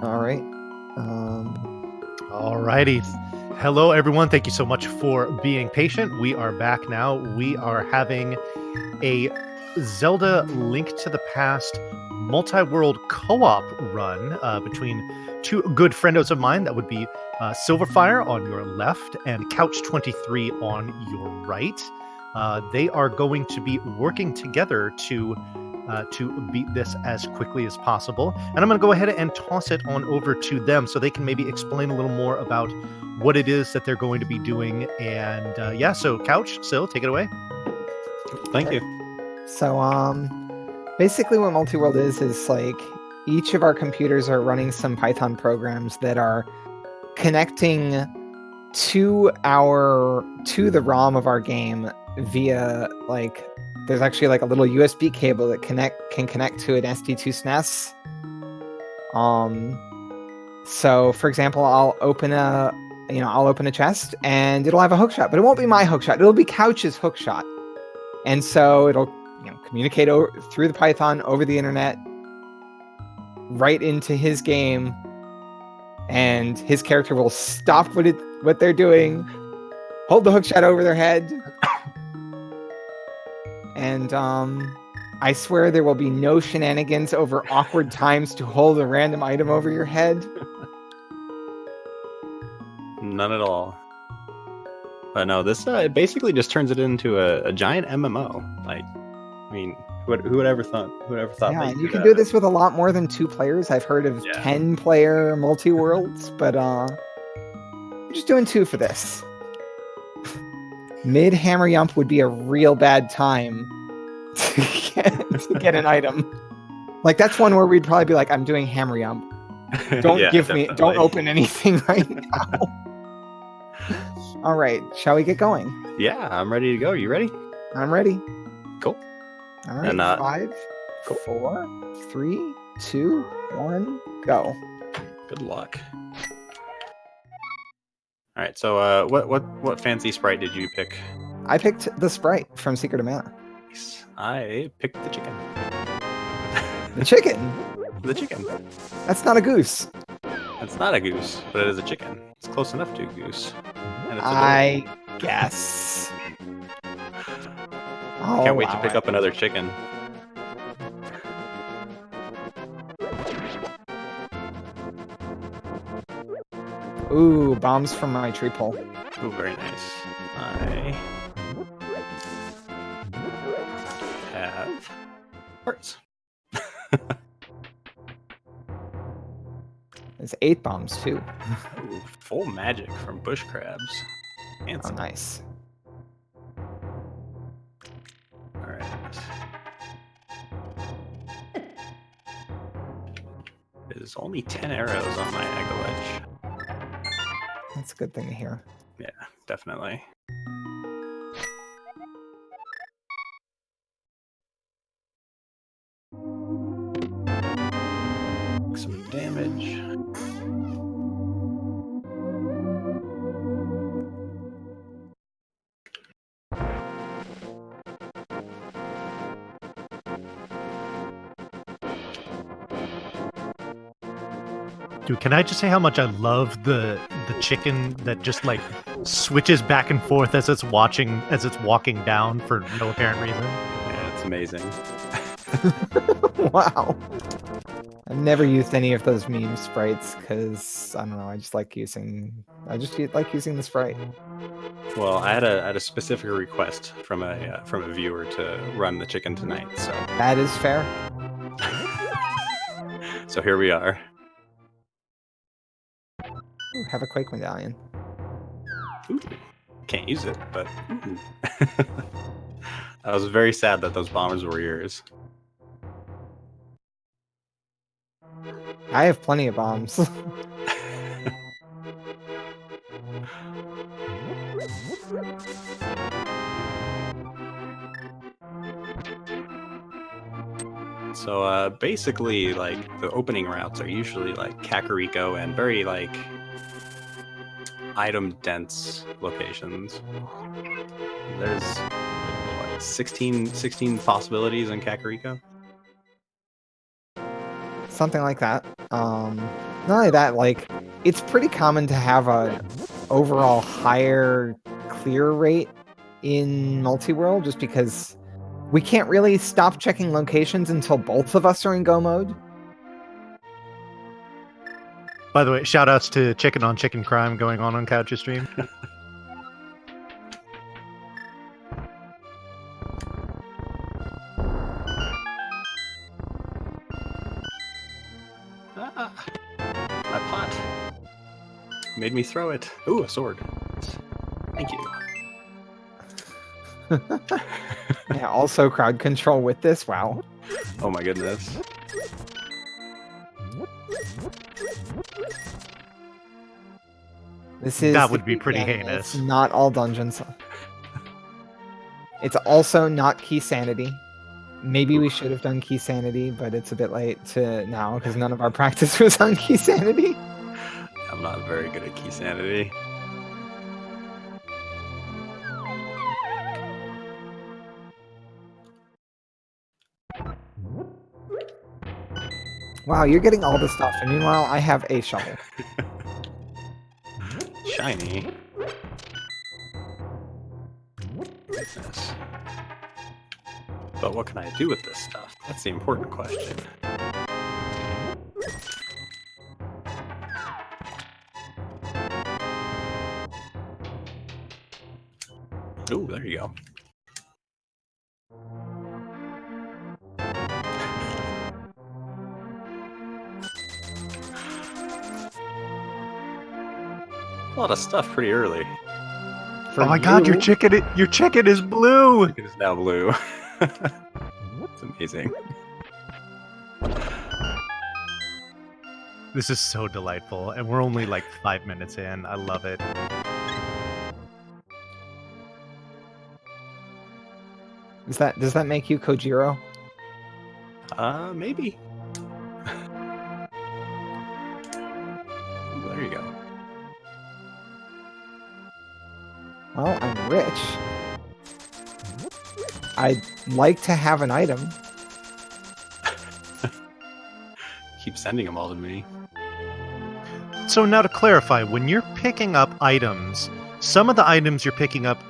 All right. Alrighty. Hello, everyone. Thank you so much for being patient. We are back now. We are having a Zelda Link to the Past multi-world co-op run between two good friendos of mine. That would be Sylverfyre on your left and Couch23 on your right. They are going to be working together to beat this as quickly as possible. And I'm going to go ahead and toss it on over to them so they can maybe explain a little more about what it is that they're going to be doing. And so Couch, Sil, take it away. Thank you. So, basically what Multiworld is like each of our computers are running some Python programs that are connecting to the ROM of our game via there's actually like a little USB cable that can connect to an SD2 SNES. So for example, I'll open a chest and it'll have a hookshot, but it won't be my hookshot. It'll be Couch's hookshot. And so it'll communicate through the Python over the internet right into his game, and his character will stop what they're doing, hold the hookshot over their head, and I swear there will be no shenanigans over awkward times to hold a random item over your head. None at all. But no, this it basically just turns it into a giant MMO. Who would ever thought? Yeah, and you can do this with a lot more than 2 players. I've heard of 10-player multi-worlds, but I'm just doing 2 for this. Mid hammer yump would be a real bad time to get an item. Like that's one where we'd probably be like, "I'm doing hammer yump. Don't open anything right now." All right, shall we get going? Yeah, I'm ready to go. You ready? I'm ready. Cool. All right, 5, 4, 3, 2, 1, go. Good luck. All right, so what fancy sprite did you pick? I picked the sprite from Secret of Mana. Nice. I picked the chicken. The chicken? The chicken. That's not a goose. That's not a goose, but it is a chicken. It's close enough to a goose. And it's I guess. Can't wait to pick up another chicken. Ooh, bombs from my tree pole. Ooh, very nice. I have hearts. There's 8 bombs too. Ooh, full magic from bush crabs. Oh, nice. All right. There's only 10 arrows on my Agaledge. That's a good thing to hear. Yeah, definitely. Some damage. Dude, can I just say how much I love the chicken that just like switches back and forth as it's walking down for no apparent reason? Yeah, it's amazing. Wow. I've never used any of those meme sprites because I don't know. I just like using the sprite. Well, I had a specific request from a viewer to run the chicken tonight, so that is fair. So here we are. Ooh, have a Quake medallion. Ooh, can't use it, but I was very sad that those bombers were yours. I have plenty of bombs. So basically, like the opening routes are usually like Kakariko and very like item dense locations. There's what, 16 possibilities in Kakariko. Something like that. Not only that, like, it's pretty common to have an overall higher clear rate in multi-world just because we can't really stop checking locations until both of us are in go mode. By the way, shout outs to Chicken on Chicken Crime going on Couch's stream. My pot made me throw it. Ooh, a sword. Thank you. Yeah, also crowd control with this. Wow. Oh my goodness. This is That would be pretty again, heinous. It's not all dungeons. It's also not key sanity. Maybe we should have done key sanity, but it's a bit late to now because none of our practice was on key sanity. I'm not very good at key sanity. Wow, you're getting all the stuff, and meanwhile, I have a shovel. Shiny. Goodness. But what can I do with this stuff? That's the important question. Ooh, there you go. A lot of stuff pretty early. For Oh my god, your chicken is blue! It is now blue. It's amazing. This is so delightful, and we're only like 5 minutes in. I love it. Does that make you Kojiro? Maybe. There you go. Well, I'm rich. I'd like to have an item. Keep sending them all to me. So now to clarify, when you're picking up items, some of the items you're picking up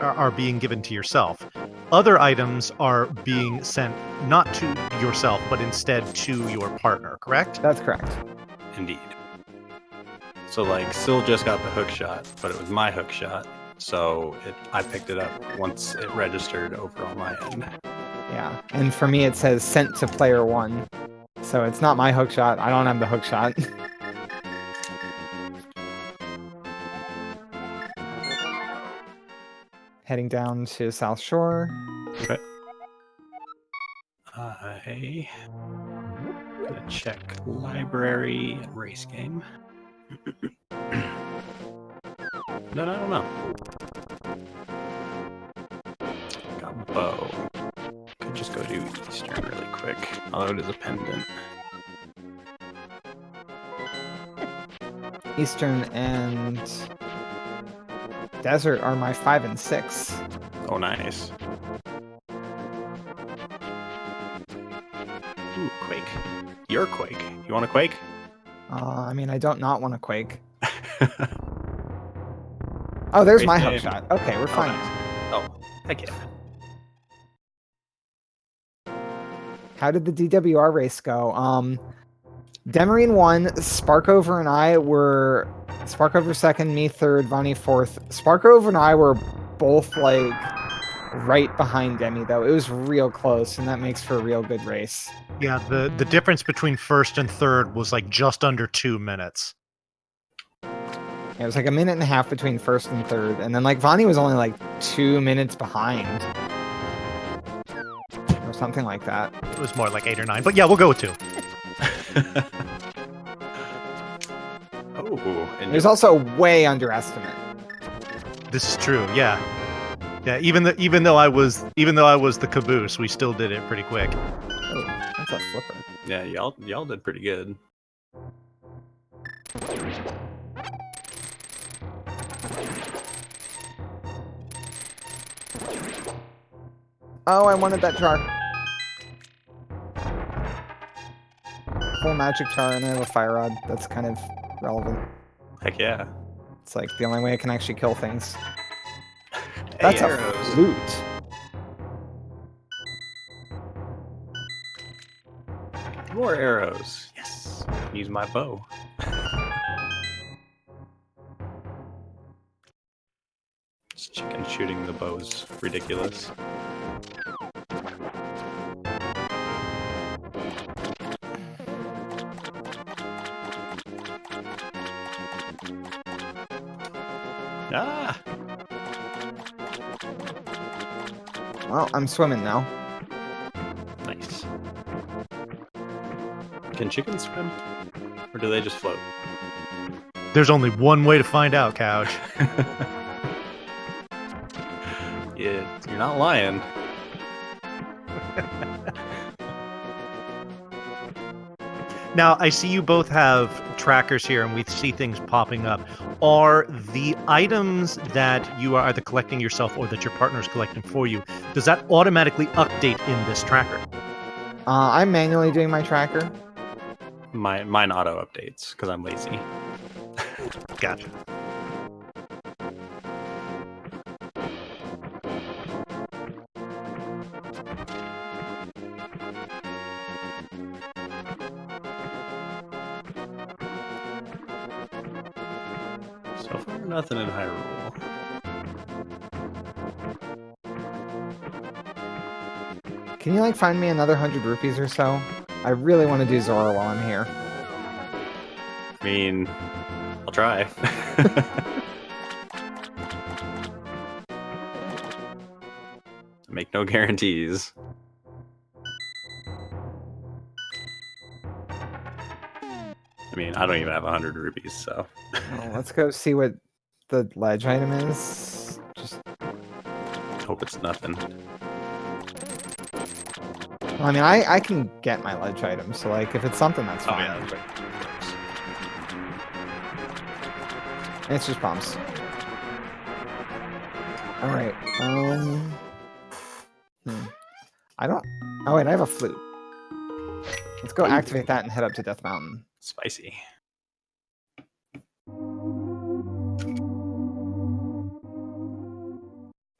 are being given to yourself. Other items are being sent not to yourself, but instead to your partner, correct? That's correct. Indeed. So like, Syl just got the hook shot, but it was my hook shot. So I picked it up once it registered over on my end. Yeah, and for me it says sent to player 1. So it's not my hook shot. I don't have the hook shot. Heading down to South Shore. Okay. I'm gonna check library and race game. No, I don't know. Got bow. Could just go to Eastern really quick. Although it is a pendant. Eastern and Desert are my 5 and 6. Oh, nice. Ooh, Quake. You're Quake. You want a Quake? I mean, I don't not want to Quake. Oh, there's Great my game. hook shot. Okay, we're fine. Nice. Oh, heck yeah. How did the DWR race go? Demarine won. Sparkover and I were Sparkover second, me third, Vonnie fourth. Sparkover and I were both like right behind Demi though. It was real close, and that makes for a real good race. Yeah, the difference between first and third was like just under 2 minutes. It was like a minute and a half between first and third, and then like Vonnie was only like 2 minutes behind. Or something like that. It was more like 8 or 9, but yeah, we'll go with 2. Oh, and It was also way underestimate. This is true, yeah. Yeah, even though I was the caboose, we still did it pretty quick. Oh, that's a flipper. yeah, y'all did pretty good. Oh, I wanted that jar. full magic char and I have a fire rod. That's kind of relevant. Heck yeah. It's like the only way I can actually kill things. Hey, That's arrows. a flute. More arrows. Yes. Use my bow. This chicken shooting the bow is ridiculous. Ah! Well, I'm swimming now. Nice. Can chickens swim? Or do they just float? There's only one way to find out, Couch. Yeah, you're not lying. Now, I see you both have trackers here, and we see things popping up. Are the items that you are either collecting yourself or that your partner is collecting for you, does that automatically update in this tracker? I'm manually doing my tracker. Mine auto updates because I'm lazy. Gotcha. So far, nothing in Hyrule. Can you like find me another 100 rupees or so? I really want to do Zora while I'm here. I mean, I'll try. Make no guarantees. I mean, I don't even have 100 rupees, so. Well, let's go see what the ledge item is. Just, Hope it's nothing. well, I mean, I can get my ledge item, so like if it's something, that's Oh, fine. yeah, that's right. It's just bombs. All right. I don't. Oh wait, I have a flute. Let's go activate that and head up to Death Mountain. Spicy.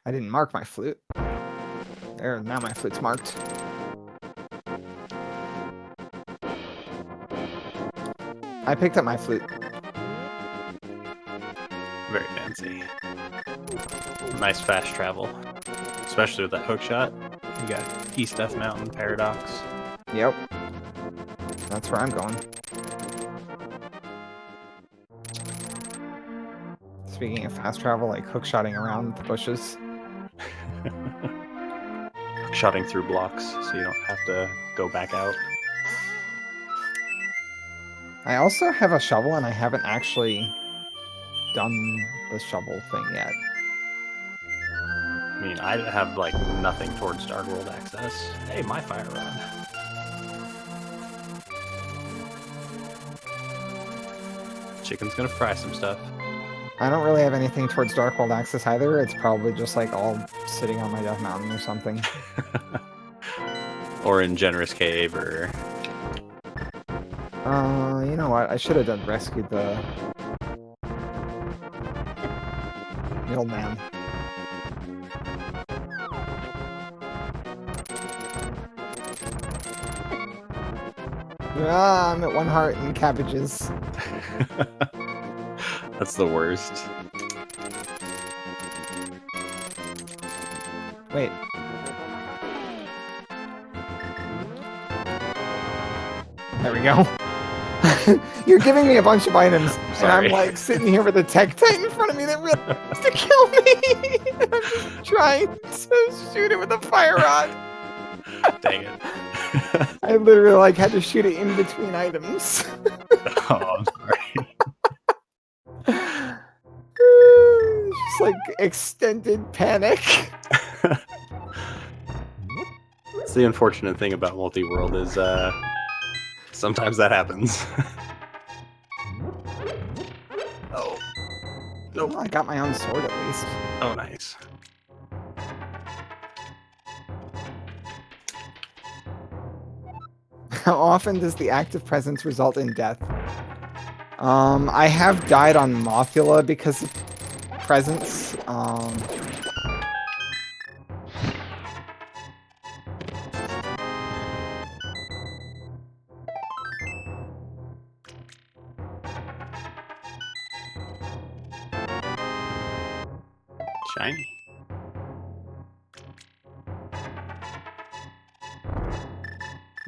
I didn't mark my flute. There, now my flute's marked. I picked up my flute. Very fancy. Nice fast travel. Especially with that hook shot. You got East Death Mountain Paradox. Yep. That's where I'm going. Speaking of fast travel, like hookshotting around the bushes. Shotting through blocks so you don't have to go back out. I also have a shovel and I haven't actually done the shovel thing yet. I mean, I have like nothing towards Dark World access. Hey, my fire rod. Chicken's gonna fry some stuff. I don't really have anything towards Dark World access either. It's probably just like all sitting on my Death Mountain or something. Or in Generous Cave, or You know what? I should have done rescued the old man. Ah, I'm at 1 heart and cabbages. that's the worst. Wait. There we go. You're giving me a bunch of items, and Sorry. I'm like sitting here with a tech titan in front of me that really wants to kill me. And I'm just trying to shoot it with a fire rod. Dang it. I literally like had to shoot it in between items. Oh, I'm sorry. Just like extended panic. That's the unfortunate thing about multi-world is sometimes that happens. Oh. Nope. Well, I got my own sword at least. Oh, nice. How often does the active presence result in death? I have died on Mothula because of presence. Shiny.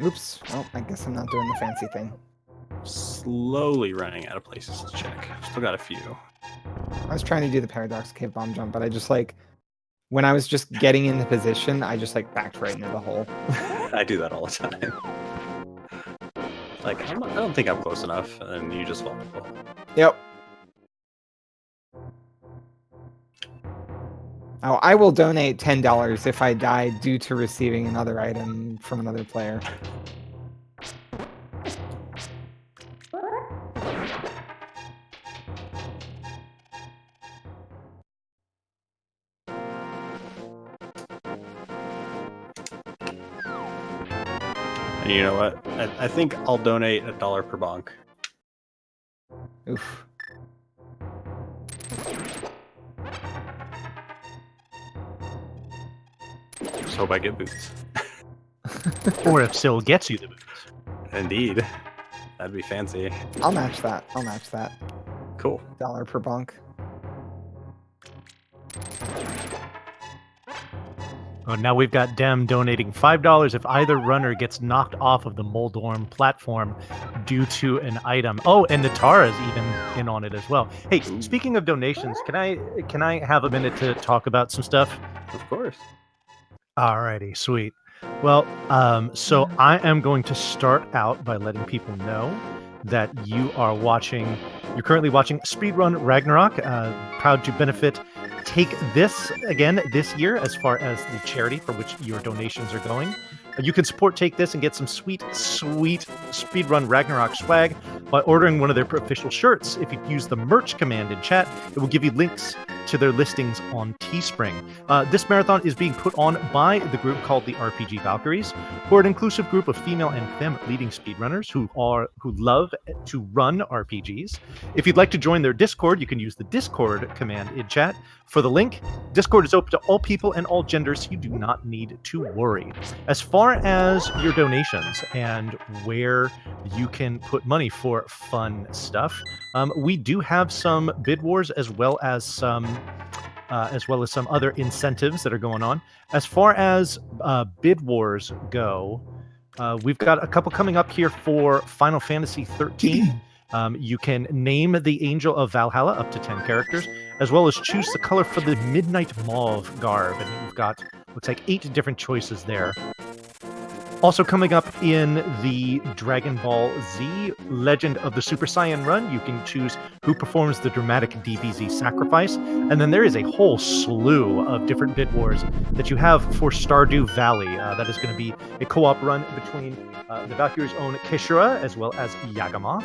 Oops. Well, I guess I'm not doing the fancy thing. Slowly running out of places to check. Still got a few. I was trying to do the Paradox Cave Bomb Jump, but I just like... When I was just getting into position, I just like backed right into the hole. I do that all the time. Like, I don't think I'm close enough, and then you just fall in the hole. Yep. Oh, I will donate $10 if I die due to receiving another item from another player. And you know what? I think I'll donate $1 per bonk. Oof. Just hope I get boots. Or if Syl gets you the boots. Indeed. That'd be fancy. I'll match that. I'll match that. Cool. $1 per bonk. Oh, now we've got Dem donating $5 if either runner gets knocked off of the Moldorm platform due to an item. Oh, and Natara's even in on it as well. Hey, speaking of donations, can I have a minute to talk about some stuff? Of course. Alrighty, sweet. Well, so I am going to start out by letting people know that you're currently watching Speedrun Ragnarok, proud to benefit Take This again this year as far as the charity for which your donations are going. You can support Take This and get some sweet Speedrun Ragnarok swag by ordering one of their official shirts. If you use the merch command in chat, it will give you links to their listings on Teespring. This marathon is being put on by the group called the RPG Valkyries, who are an inclusive group of female and femme leading speedrunners who love to run RPGs. If you'd like to join their Discord, you can use the Discord command in chat. For the link, Discord is open to all people and all genders, so you do not need to worry. As far as your donations and where you can put money for fun stuff, we do have some bid wars as well as some other incentives that are going on. As far as bid wars go, we've got a couple coming up here for Final Fantasy 13. You can name the Angel of Valhalla up to 10 characters, as well as choose the color for the Midnight Mauve garb. And you've got, looks like 8 different choices there. Also coming up in the Dragon Ball Z Legend of the Super Saiyan run, you can choose who performs the dramatic DBZ sacrifice. And then there is a whole slew of different bid wars that you have for Stardew Valley. That is going to be a co-op run between the Valkyrie's own Kishira as well as Yagamoth.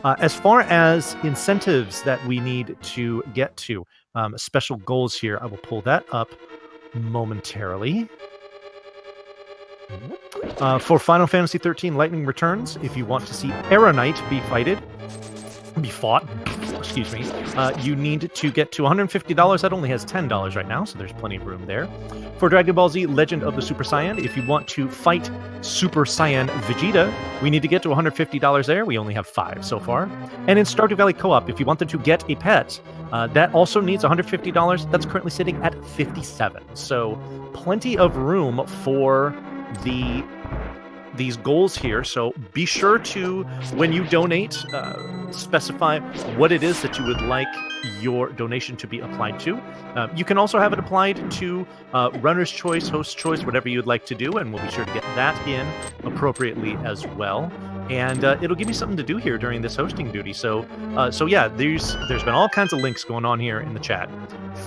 As far as incentives that we need to get to, special goals here, I will pull that up momentarily. For Final Fantasy 13 Lightning Returns, if you want to see Aeronite be fought, excuse me, you need to get to $150. That only has $10 right now, so there's plenty of room there. For Dragon Ball Z Legend of the Super Saiyan, if you want to fight Super Saiyan Vegeta, we need to get to $150 there. We only have 5 so far. And in Stardew Valley Co-op, if you wanted to get a pet, that also needs $150. That's currently sitting at 57. So plenty of room for these goals here. So be sure to, when you donate, specify what it is that you would like your donation to be applied to. You can also have it applied to runner's choice, host choice, whatever you'd like to do, and we'll be sure to get that in appropriately as well. And it'll give you something to do here during this hosting duty. So yeah, there's been all kinds of links going on here in the chat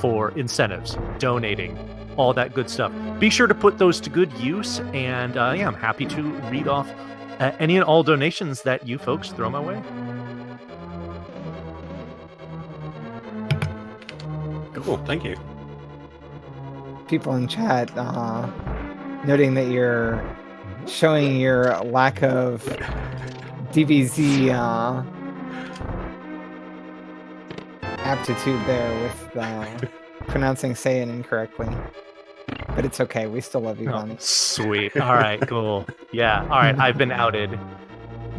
for incentives, donating, all that good stuff. Be sure to put those to good use, and yeah, I'm happy to read off any and all donations that you folks throw my way. Cool, thank you. People in chat noting that you're showing your lack of DBZ aptitude there with pronouncing Saiyan incorrectly. But it's okay. We still love you, Oh, Bonnie. sweet. All right, cool. Yeah. All right, I've been outed.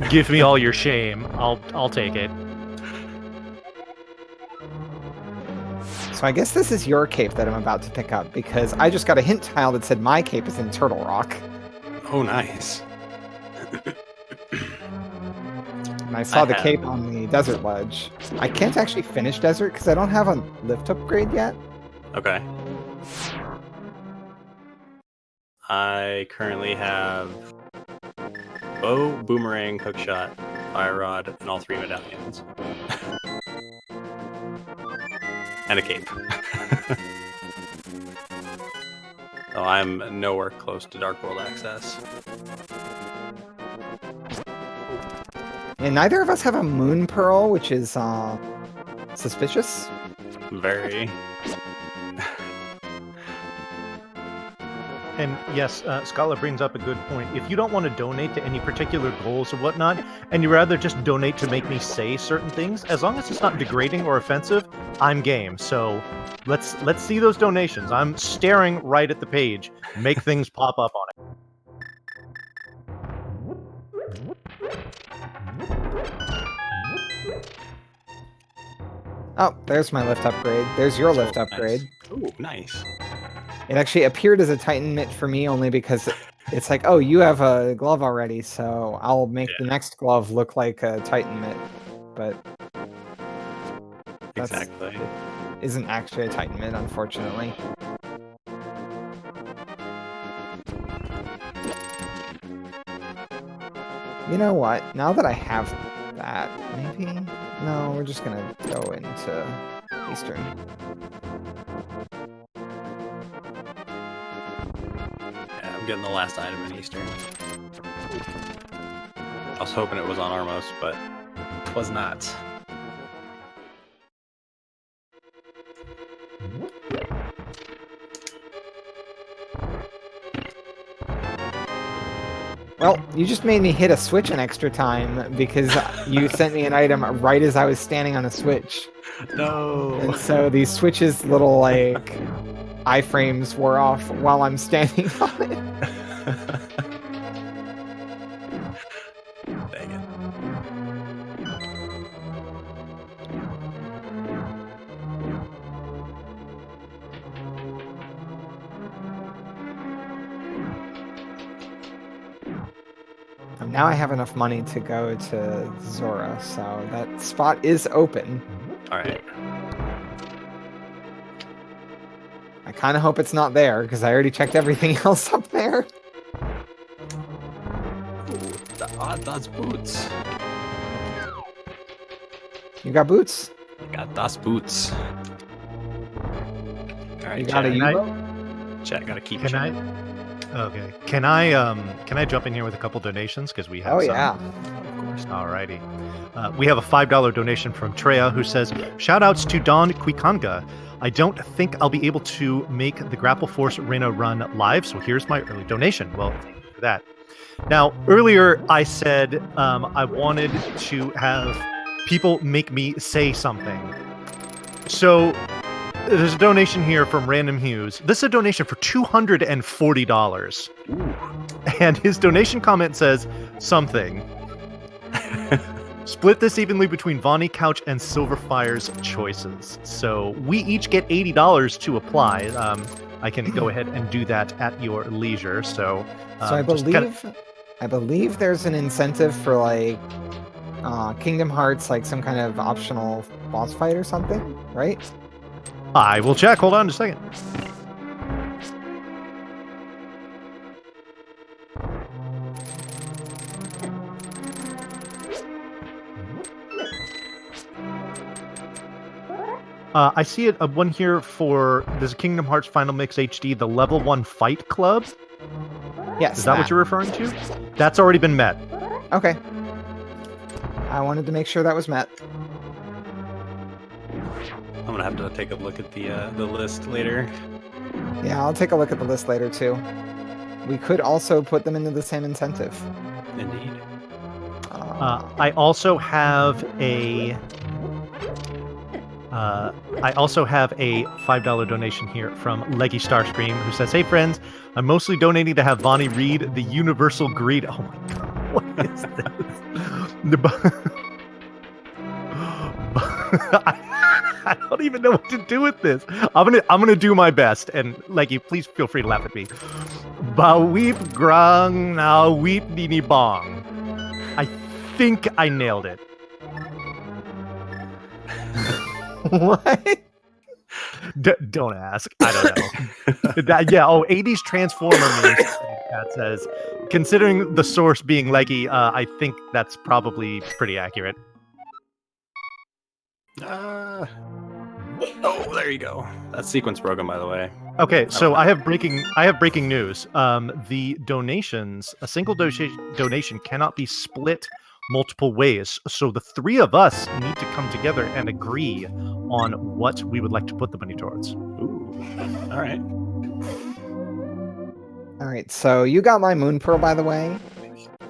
Give me all your shame. I'll take it. So I guess this is your cape that I'm about to pick up because I just got a hint tile that said my cape is in Turtle Rock. Oh, nice. And I saw the cape on the desert ledge. I can't actually finish desert because I don't have a lift upgrade yet. Okay. I currently have bow, boomerang, hookshot, fire rod, and all 3 medallions. And a cape. So I'm nowhere close to Dark World access. And neither of us have a moon pearl, which is suspicious. Very. And yes, Scala brings up a good point. If you don't want to donate to any particular goals or whatnot, and you rather just donate to make me say certain things, as long as it's not degrading or offensive, I'm game. So let's see those donations. I'm staring right at the page. Make things pop up on it. Oh, there's my lift upgrade. There's your lift upgrade. Ooh, nice. It actually appeared as a Titan mitt for me only because it's like, oh, you have a glove already, so I'll make the next glove look like a Titan mitt. But Exactly. it isn't actually a Titan mitt, unfortunately. You know what? Now that I have that, maybe... No, we're just gonna go into Eastern. Yeah, I'm getting the last item in Eastern. I was hoping it was on Armos, but it was not. Well, you just made me hit a switch an extra time because you sent me an item right as I was standing on a switch. No. And so these switches' little, like, iframes wore off while I'm standing on it. Dang it. Now I have enough money to go to Zora, so that spot is open. Alright. I kind of hope it's not there, because I already checked everything else up there. Ooh, that's boots. You got boots? I got das boots. Alright, You got a chat. U-boat? Chat, gotta keep Can chat. Okay. Can I jump in here with a couple donations because we have Oh, some. yeah. Of course. Alrighty. We have a $5 donation from Treya who says, "Shoutouts to Don Quikanga. I don't think I'll be able to make the Grapple Force Reno run live, so here's my early donation." Well, thank you for that. Now, earlier I said I wanted to have people make me say something. So there's a donation here from Random Hughes. This is a donation for $240. Ooh. And his donation comment says, "Something. Split this evenly between Vonnie, Couch, and Silverfyre's choices." So we each get $80 to apply. I can go ahead and do that at your leisure. So So I believe there's an incentive for, like, Kingdom Hearts, like some kind of optional boss fight or something, right? I will check. Hold on a second. I see it one here for this Kingdom Hearts Final Mix HD, the Level 1 Fight Club. Yes. Is that what you're referring to? That's already been met. Okay. I wanted to make sure that was met. I'm gonna have to take a look at the list later. Yeah, I'll take a look at the list later too. we could also put them into the same incentive. Indeed. I also have a $5 donation here from Leggy Starscream, who says, "Hey friends, I'm mostly donating to have Vonnie read the Universal Greed." Oh my god, what is this? I don't even know what to do with this. I'm gonna do my best, and Leggy, please feel free to laugh at me. Baweep grang na weep nini bong. I think I nailed it. What? Don't ask. I don't know. 80s Transformer memes. That says, considering the source being Leggy, I think that's probably pretty accurate. Oh, there you go. That sequence broken, by the way. Okay, so I have breaking news. The donations, a single donation cannot be split multiple ways. So the three of us need to come together and agree on what we would like to put the money towards. Ooh. All right. All right, so you got my Moon Pearl, by the way.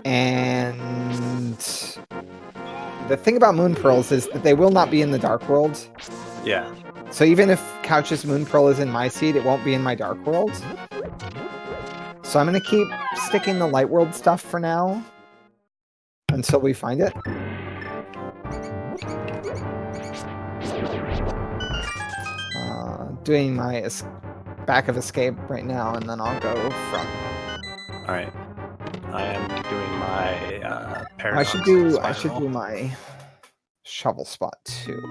And the thing about Moon Pearls is that they will not be in the Dark World. Yeah. So even if Couch's Moon Pearl is in my seed, it won't be in my Dark World. So I'm going to keep sticking the Light World stuff for now. Until we find it. Doing my back of escape right now, and then I'll go front. All right. I am doing my paradox. I should do my shovel spot too.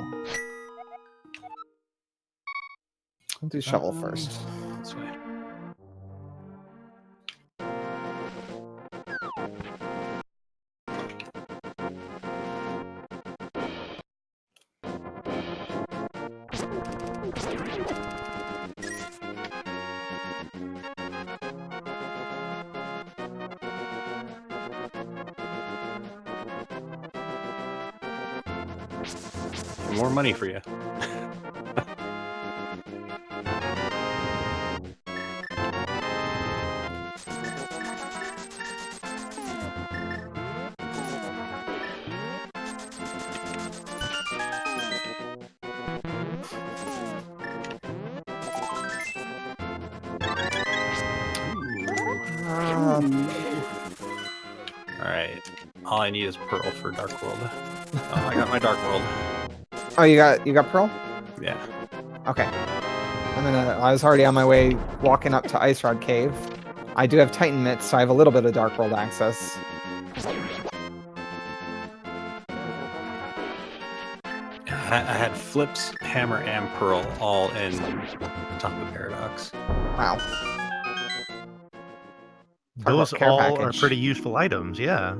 I'll do shovel first. This way. More money for you. Alright. All I need is Pearl for Dark World. Oh, I got my Dark World. Oh, you got Pearl? Yeah. Okay. I was already on my way walking up to Ice Rod Cave. I do have Titan Mitts, so I have a little bit of Dark World access. I had Flips, Hammer, and Pearl all in top of Paradox. Wow. Those all are pretty useful items, yeah.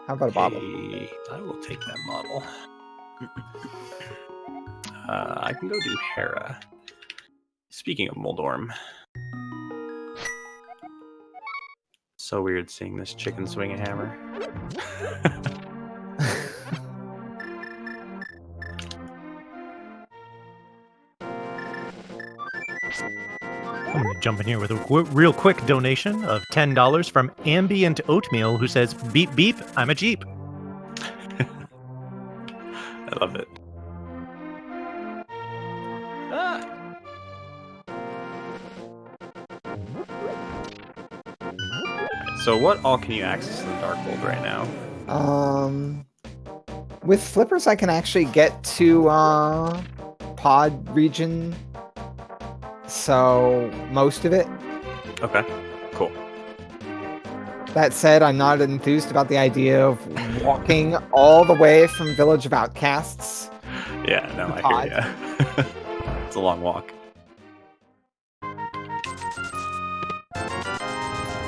How about a bottle? Hey, I will take that bottle. I can go do Hera. Speaking of Moldorm. So weird seeing this chicken swing a hammer. I'm going to jump in here with a real quick donation of $10 from Ambient Oatmeal, who says, "Beep beep, I'm a Jeep." I love it. Ah. So what all can you access in the Dark World right now? With flippers, I can actually get to pod region. So most of it. Okay, cool. That said, I'm not enthused about the idea of walking all the way from Village of Outcasts. Yeah, no, I hear ya. It's a long walk.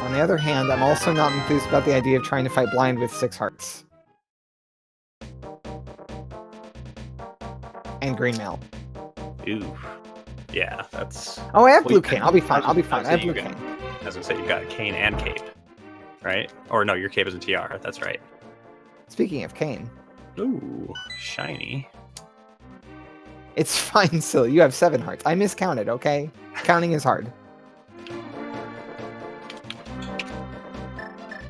On the other hand, I'm also not enthused about the idea of trying to fight blind with 6 hearts. And green mail. Ooh. Yeah, that's... Oh, I have blue cane. I'll be fine. I have blue cane. I was gonna say, you've got cane and cape. Right? Or no, your cape is a tiara. That's right. Speaking of cane. Ooh, shiny. It's fine, Silly. You have 7 hearts. I miscounted, okay? Counting is hard.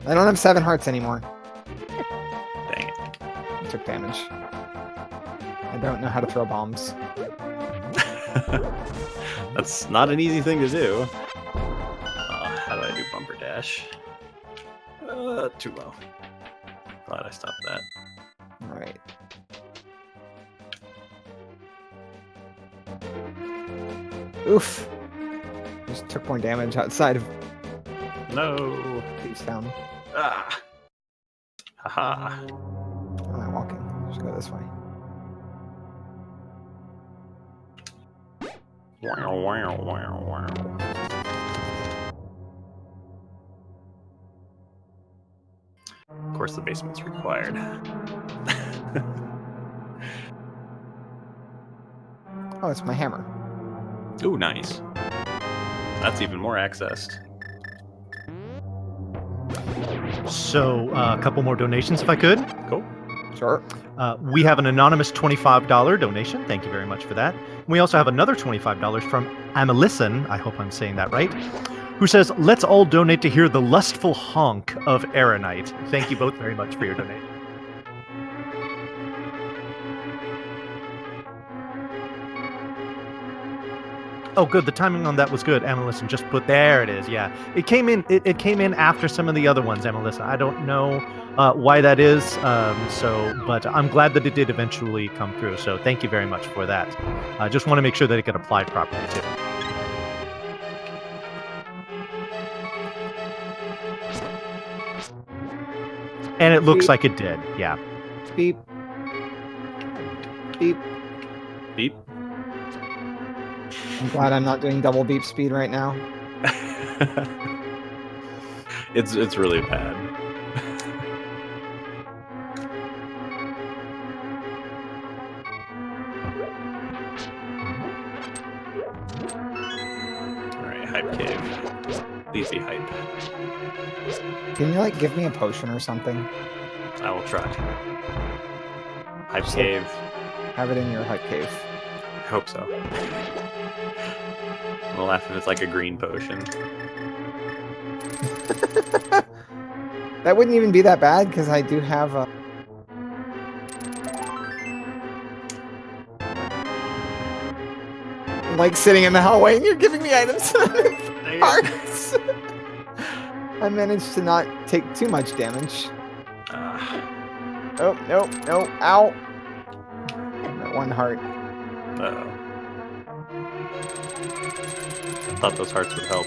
I don't have 7 hearts anymore. Dang it. I took damage. I don't know how to throw bombs. That's not an easy thing to do. How do I do bumper dash? Too low. Glad I stopped that. Alright. Oof. Just took more damage outside of No. Thieves Town. Ah. Haha. Where am I walking? Just go this way. Wow, wow, wow, wow. Of course, the basement's required. Oh, it's my hammer. Ooh, nice. That's even more accessed. So, a couple more donations if I could. Cool. Sure. We have an anonymous $25 donation. Thank you very much for that. We also have another $25 from Amelison, I hope I'm saying that right, who says, let's all donate to hear the lustful honk of Aeronite. Thank you both very much for your donation. Oh, good. The timing on that was good. Amelissa just put there. It is. Yeah, it came in. It came in after some of the other ones. Amelissa, I don't know why that is. But I'm glad that it did eventually come through. So thank you very much for that. I just want to make sure that it got applied properly too. And it looks Beep. like it did. Yeah. Beep. Beep. Beep. I'm glad I'm not doing double beep speed right now. It's really bad. Alright, hype cave. Please be hype. Can you like give me a potion or something? I will try. Hype Just cave. Have it in your hype cave. I hope so. I'm gonna laugh if it's like a green potion. That wouldn't even be that bad because I do have a. I'm like sitting in the hallway and you're giving me items. Hearts. I managed to not take too much damage. Oh, no, no, ow. I'm at 1 heart. Uh-oh. Thought those hearts would help.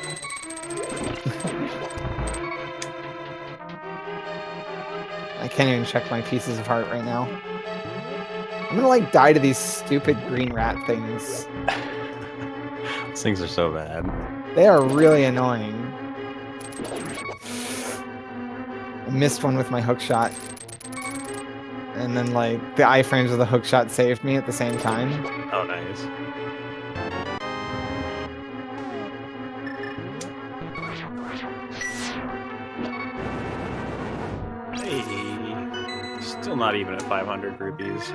I can't even check my pieces of heart right now. I'm gonna like die to these stupid green rat things. These things are so bad. They are really annoying. I missed one with my hook shot. And then like the iframes of the hook shot saved me at the same time. Oh, nice. Hey, still not even at 500 rupees.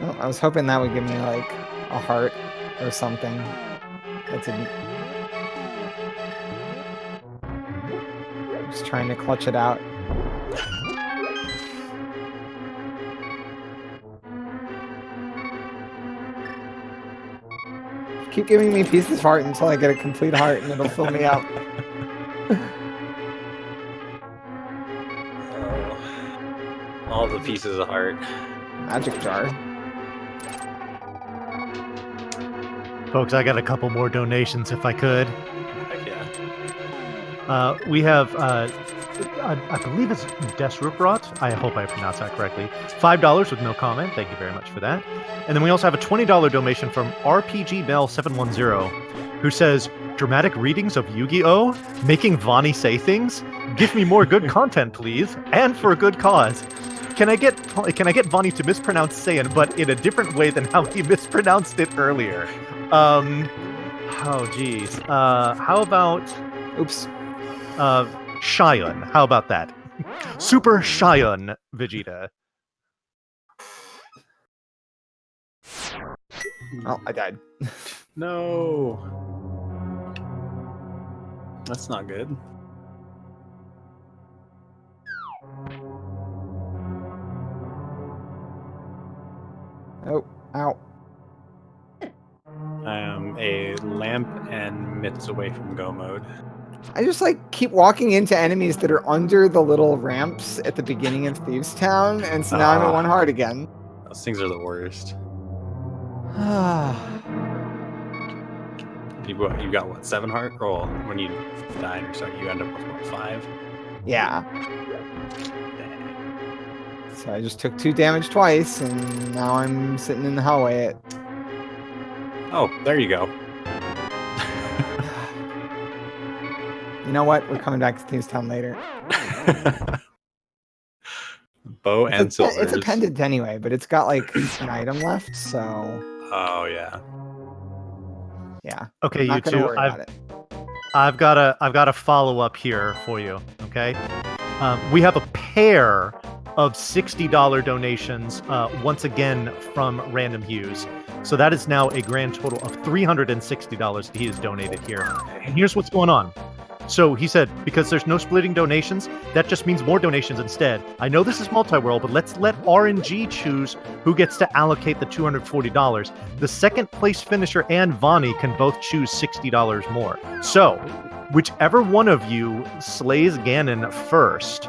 Oh, I was hoping that would give me like a heart or something. That didn't. Just trying to clutch it out. Keep giving me pieces of heart until I get a complete heart and it'll fill me up. All the pieces of heart. Magic jar. Folks, I got a couple more donations if I could. Heck yeah. We have, I believe it's Desruprot. I hope I pronounced that correctly. $5 with no comment. Thank you very much for that. And then we also have a $20 donation from RPG Bell 710, who says, dramatic readings of Yu-Gi-Oh! Making Vani say things? Give me more good content, please, and for a good cause. Can I get Vani to mispronounce Saiyan, but in a different way than how he mispronounced it earlier? Oh, geez. How about... Oops. Shion. How about that? Super Shion, Vegeta. Oh, I died. No. That's not good. Oh, ow. I am a lamp and mitts away from go mode. I just like keep walking into enemies that are under the little ramps at the beginning of Thieves Town, and so now I'm at 1 heart again. Those things are the worst. You got what, 7 heart? Or when you die and restart, you end up with what, 5? Yeah. Dang. So I just took 2 damage twice, and now I'm sitting in the hallway at... Oh, there you go. You know what? We're coming back to Thieves Town later. Bow and silvers. It's a pendant anyway, but it's got like an item left, so... Oh, yeah. Yeah. Okay, Not you gonna two. worry about it. I've got a follow up here for you. Okay, we have a pair of $60 donations once again from Random Hughes. So that is now a grand total of $360 that he has donated here. And here's what's going on. So he said, because there's no splitting donations, that just means more donations instead. I know this is multi-world, but let's let RNG choose who gets to allocate the $240. The second place finisher and Vani can both choose $60 more. So whichever one of you slays Ganon first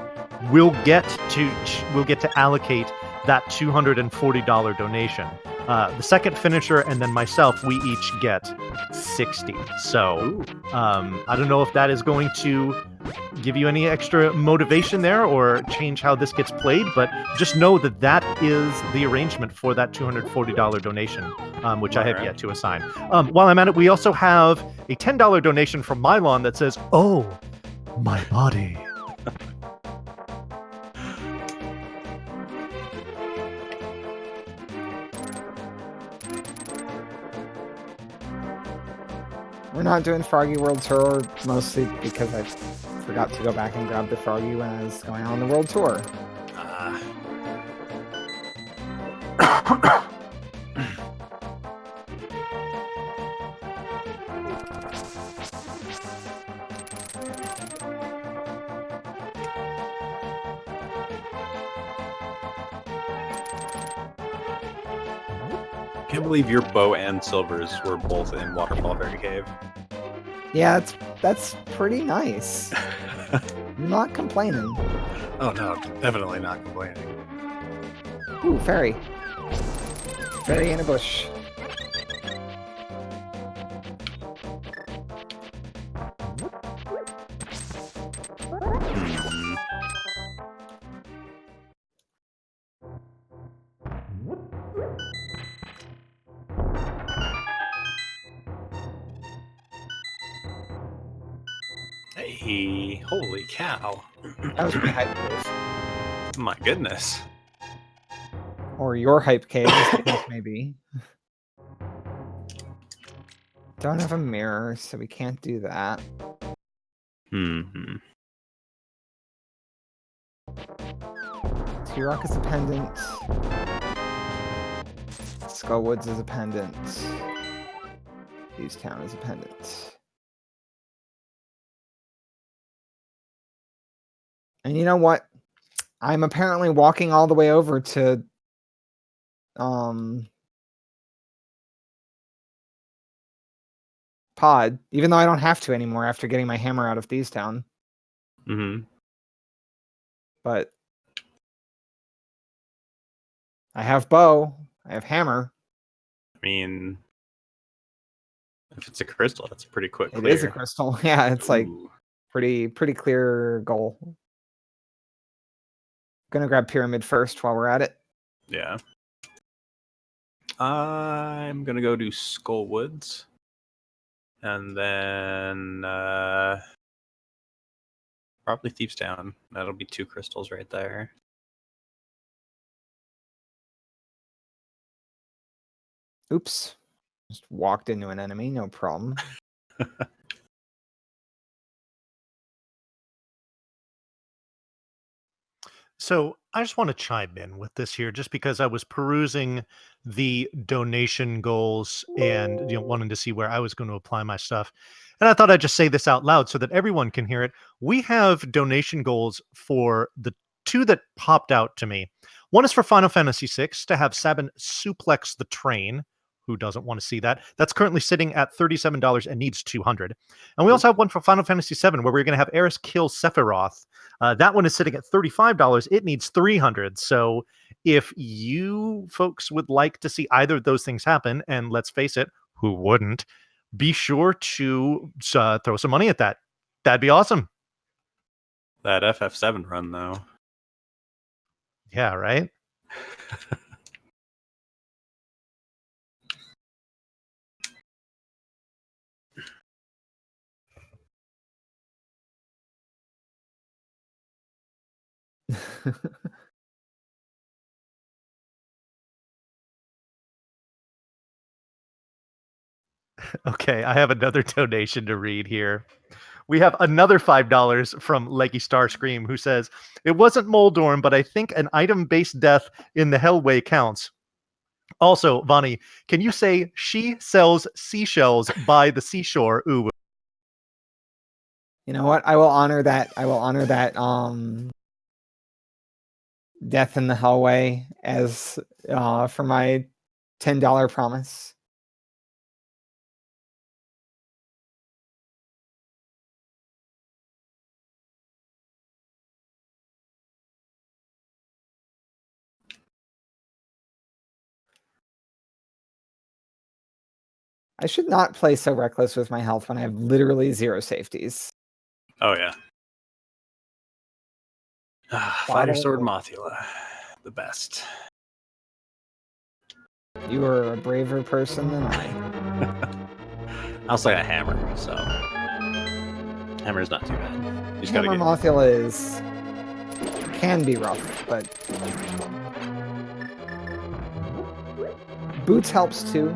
will get to allocate that $240 donation. The second finisher and then myself, we each get 60. So I don't know if that is going to give you any extra motivation there or change how this gets played, but just know that that is the arrangement for that $240 donation, which I have yet to assign. While I'm at it, we also have a $10 donation from Mylon that says, "Oh, my body." We're not doing Froggy World Tour, mostly because I forgot to go back and grab the Froggy when I was going on the World Tour. I can't believe your bow and silvers were both in Waterfall Fairy Cave. Yeah, that's pretty nice. I'm not complaining. Oh no, definitely not complaining. Ooh, fairy. Fairy in a bush. Hey, holy cow. That was my hype cave. My goodness. Or your hype cave, as the case may be. Don't have a mirror, so we can't do that. T-Rock is a pendant. Skullwoods is a pendant. Thieves Town is a pendant. And you know what? I'm apparently walking all the way over to Pod, even though I don't have to anymore after getting my hammer out of Thieves Town. But I have bow, I have hammer. I mean, if it's a crystal, that's a pretty quick clear. It is a crystal. Yeah, it's like pretty clear goal. Gonna grab Pyramid first while we're at it. Yeah. I'm gonna go do Skullwoods. And then probably Thieves Town. That'll be 2 crystals right there. Oops. Just walked into an enemy, no problem. So I just want to chime in with this here, just because I was perusing the donation goals and wanting to see where I was going to apply my stuff. And I thought I'd just say this out loud so that everyone can hear it. We have donation goals for the two that popped out to me. One is for Final Fantasy VI to have Sabin suplex the train. Who doesn't want to see that? That's currently sitting at $37 and needs 200. And we also have one for Final Fantasy VII where we're going to have Eris kill Sephiroth. That one is sitting at $35. It needs 300. So if you folks would like to see either of those things happen, and let's face it, who wouldn't, be sure to throw some money at that. That'd be awesome. That FF7 run, though. Yeah, right? Okay, I have another donation to read here. We have another $5 from Leggy Starscream, who says, "It wasn't Moldorm, but I think an item-based death in the Hellway counts. Also, Vonnie, can you say she sells seashells by the seashore?" Ooh. You know what? I will honor that. I will honor that death in the hallway as for my $10 promise. I should not play so reckless with my health when I have literally 0 safeties. Oh, yeah. Fighter Sword Mothula. The best. You are a braver person than I. I also got a hammer, so hammer's not too bad. You just Hammer Mothula can be rough, but boots helps too.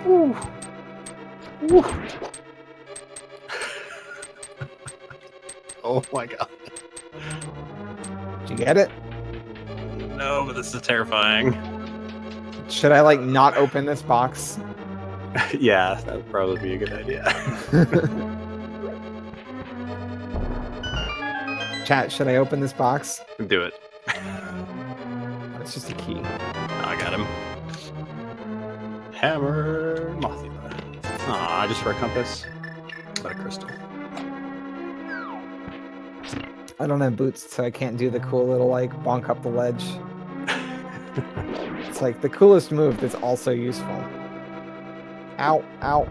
Ooh. Ooh. Oh my god. Did you get it? No, but this is terrifying. Should I like not open this box? Yeah, that would probably be a good idea. Chat, should I open this box? Do it. It's just a key. I got him. Hammer Mothula. Aw, just for a compass. But a crystal. I don't have boots, so I can't do the cool little like bonk up the ledge. It's like the coolest move that's also useful. Ow, ow.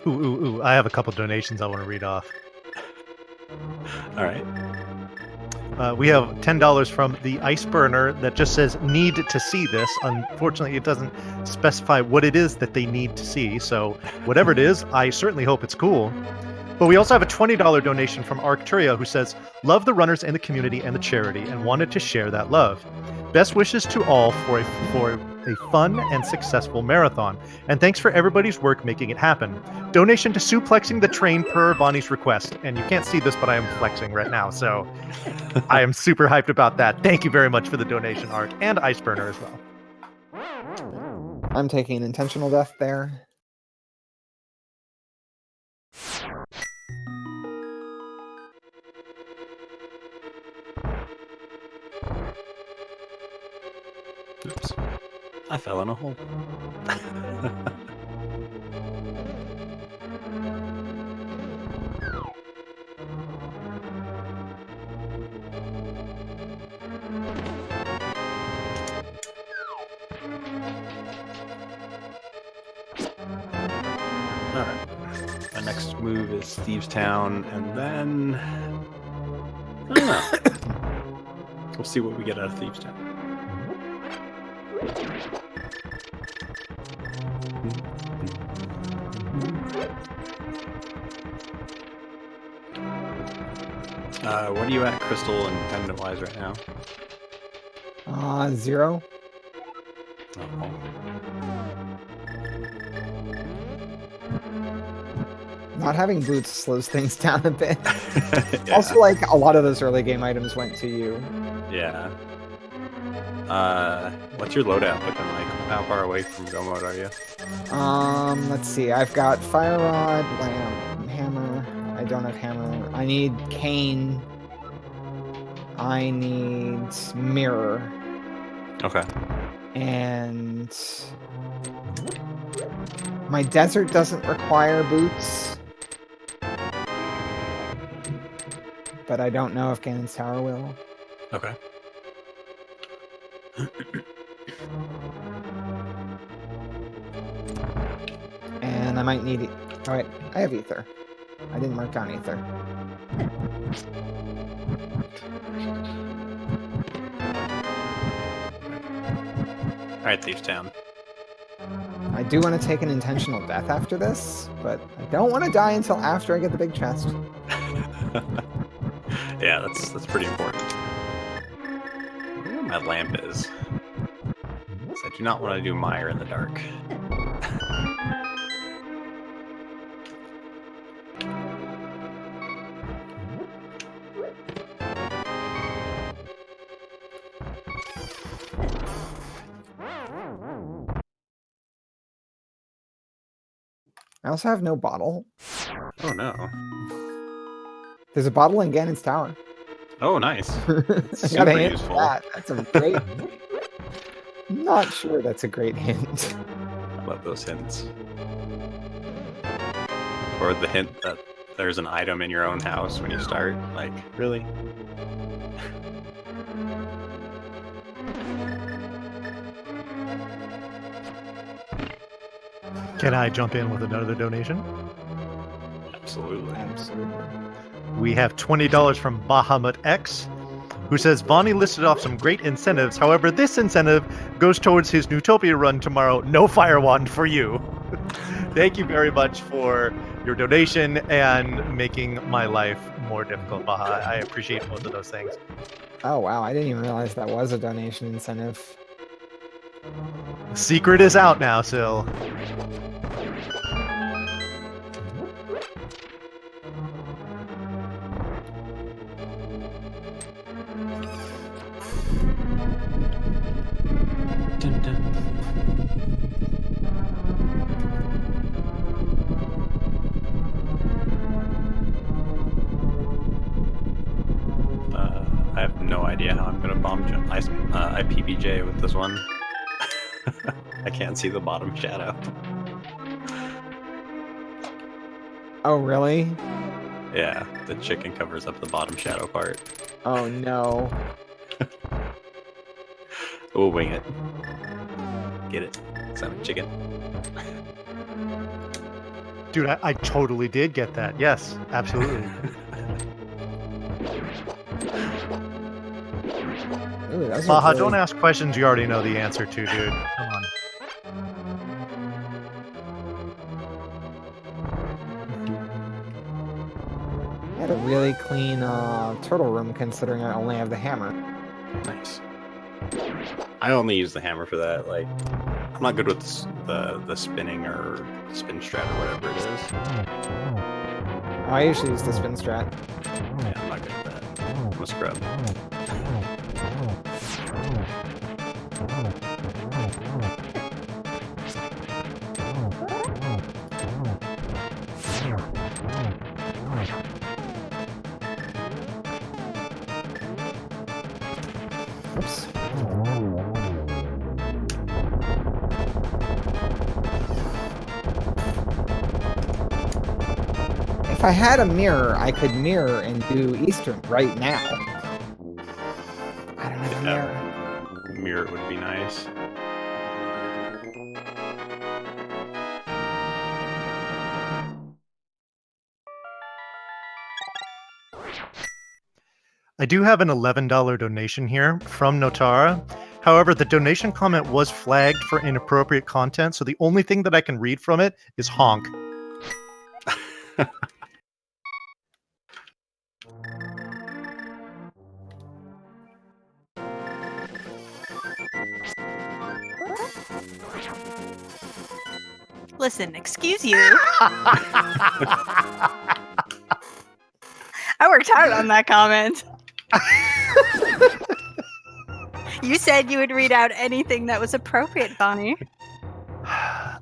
Ooh. I have a couple donations I want to read off. All right. We have $10 from the Ice Burner that just says "need to see this." Unfortunately, it doesn't specify what it is that they need to see. So whatever it is, I certainly hope it's cool. But we also have a $20 donation from Arcturia, who says, "Love the runners and the community and the charity, and wanted to share that love. Best wishes to all for a fun and successful marathon. And thanks for everybody's work making it happen. Donation to suplexing the train per Vonnie's request." And you can't see this, but I am flexing right now. So I am super hyped about that. Thank you very much for the donation, Arc, and Iceburner as well. I'm taking an intentional death there. Oops. I fell in a hole. Alright. My next move is Thieves Town, and then I don't know. We'll see what we get out of Thieves Town. What are you at, crystal and pendant wise right now? 0. Oh. Not having boots slows things down a bit. Yeah. Also, like, a lot of those early game items went to you. Yeah. What's your loadout looking like? How far away from go mode are you? Let's see. I've got fire rod, lamp, hammer. I don't have hammer. I need cane. I need mirror. Okay. And my desert doesn't require boots. But I don't know if Ganon's Tower will. Okay. And I might need... Oh, wait. I have ether. I didn't mark down ether. Alright, Thief's Town. I do want to take an intentional death after this, but I don't want to die until after I get the big chest. Yeah, that's pretty important. I wonder where my lamp is. I do not want to do Mire in the dark. I also have no bottle. Oh no. There's a bottle in Ganon's Tower. Oh, nice. I Super gotta hand useful. that. That's a great... Not sure that's a great hint. I love those hints. Or the hint that there's an item in your own house when you start. Like, really? Can I jump in with another donation? Absolutely. Absolutely. We have $20 from Bahamut X, who says Vonnie listed off some great incentives. However, this incentive goes towards his Newtopia run tomorrow. No fire wand for you. Thank you very much for your donation and making my life more difficult, Baha. I appreciate both of those things. Oh, wow. I didn't even realize that was a donation incentive. The secret is out now, Syl. Dun, dun. I have no idea how I'm gonna bomb jump. I PBJ with this one. I can't see the bottom shadow. Oh, really? Yeah, the chicken covers up the bottom shadow part. Oh, no. We'll wing it. Get it? Son of a chicken. Dude, I totally did get that. Yes, absolutely. Ooh, those are Baha, really- don't ask questions you already know the answer to, dude. Come on. I had a really clean turtle room considering I only have the hammer. Nice. I only use the hammer for that. Like, I'm not good with the spinning or spin strat or whatever it is. I usually use the spin strat. Yeah, I'm not good at that. I'm a scrub. Oops. If I had a mirror, I could mirror and do Eastern right now. I don't have a mirror. Mirror would be nice. I do have an $11 donation here from Notara. However, the donation comment was flagged for inappropriate content, so the only thing that I can read from it is honk. Listen, excuse you. I worked hard on that comment. You said you would read out anything that was appropriate, Bonnie.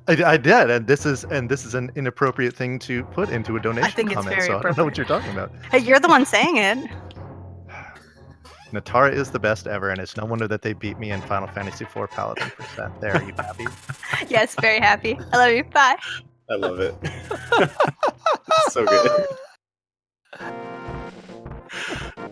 I did, and this is an inappropriate thing to put into a donation I think it's comment. very So I don't know what you're talking about. Hey, you're the one saying it. Natara is the best ever, and it's no wonder that they beat me in Final Fantasy IV Paladin %. There, are you happy? Yes, very happy. I love you. Bye. I love it. So good.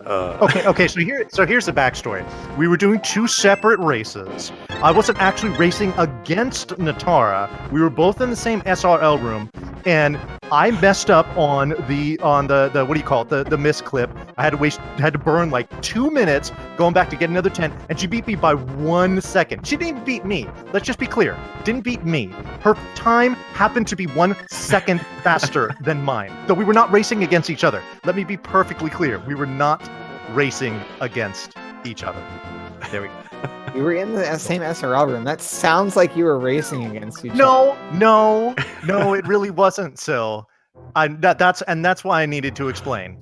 Okay. So here's the backstory. We were doing 2 separate races. I wasn't actually racing against Natara. We were both in the same SRL room, and I messed up on the what do you call it, the miss clip. I had to burn like 2 minutes going back to get another 10, and she beat me by 1 second. She didn't even beat me. Let's just be clear. Didn't beat me. Her time happened to be 1 second faster than mine. So we were not racing against each other. Let me be perfectly clear. We were not racing against each other. There we go. You were in the same SRL room. That sounds like you were racing against each other. No, it really wasn't, Sil. That's why I needed to explain.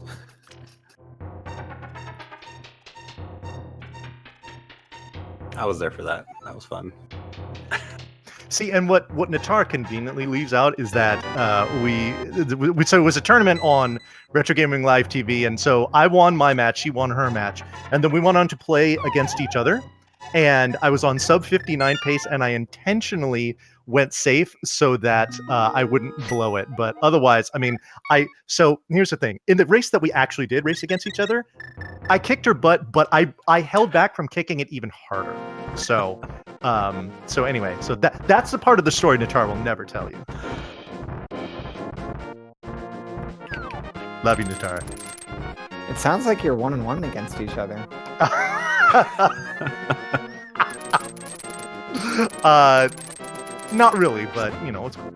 I was there for that. That was fun. See, and what Natara conveniently leaves out is that so it was a tournament on Retro Gaming Live TV, and so I won my match, she won her match, and then we went on to play against each other, and I was on sub 59 pace, and I intentionally went safe so that I wouldn't blow it, but otherwise, I mean, so here's the thing, in the race that we actually did race against each other, I kicked her butt, but I held back from kicking it even harder, so anyway, so that's the part of the story Natara will never tell you. Love you, Natara. It sounds like you're 1-1 against each other. Not really, but you know, it's cool.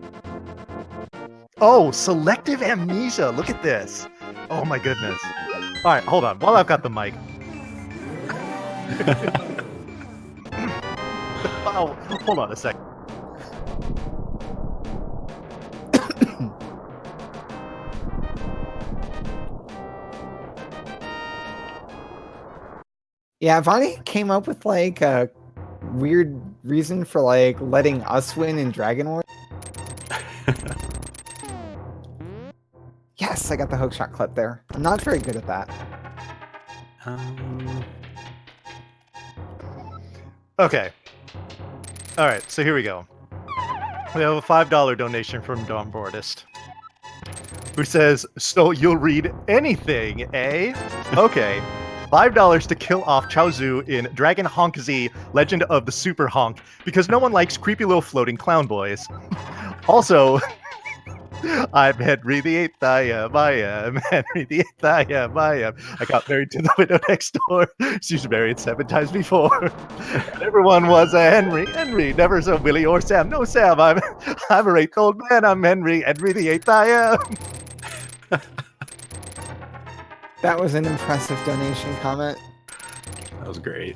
Oh, selective amnesia. Look at this. Oh my goodness. All right, hold on. While I've got the mic. Oh, hold on a second. Yeah, Vonnie came up with like a weird reason for like letting us win in Dragon War. Yes, I got the hookshot clip there. I'm not very good at that. Okay. All right, so here we go. We have a $5 donation from Don Bordist, who says, "So you'll read anything, eh? Okay. $5 to kill off Chaozu in Dragon Honk Z, Legend of the Super Honk, because no one likes creepy little floating clown boys. Also, I'm Henry VIII, I am Henry VIII, I am. I got married to the widow next door. She's married 7 times before. And everyone was a Henry, never so Willie or Sam. No, Sam, I'm a 8th old man. I'm Henry VIII, I am." That was an impressive donation comment. That was great.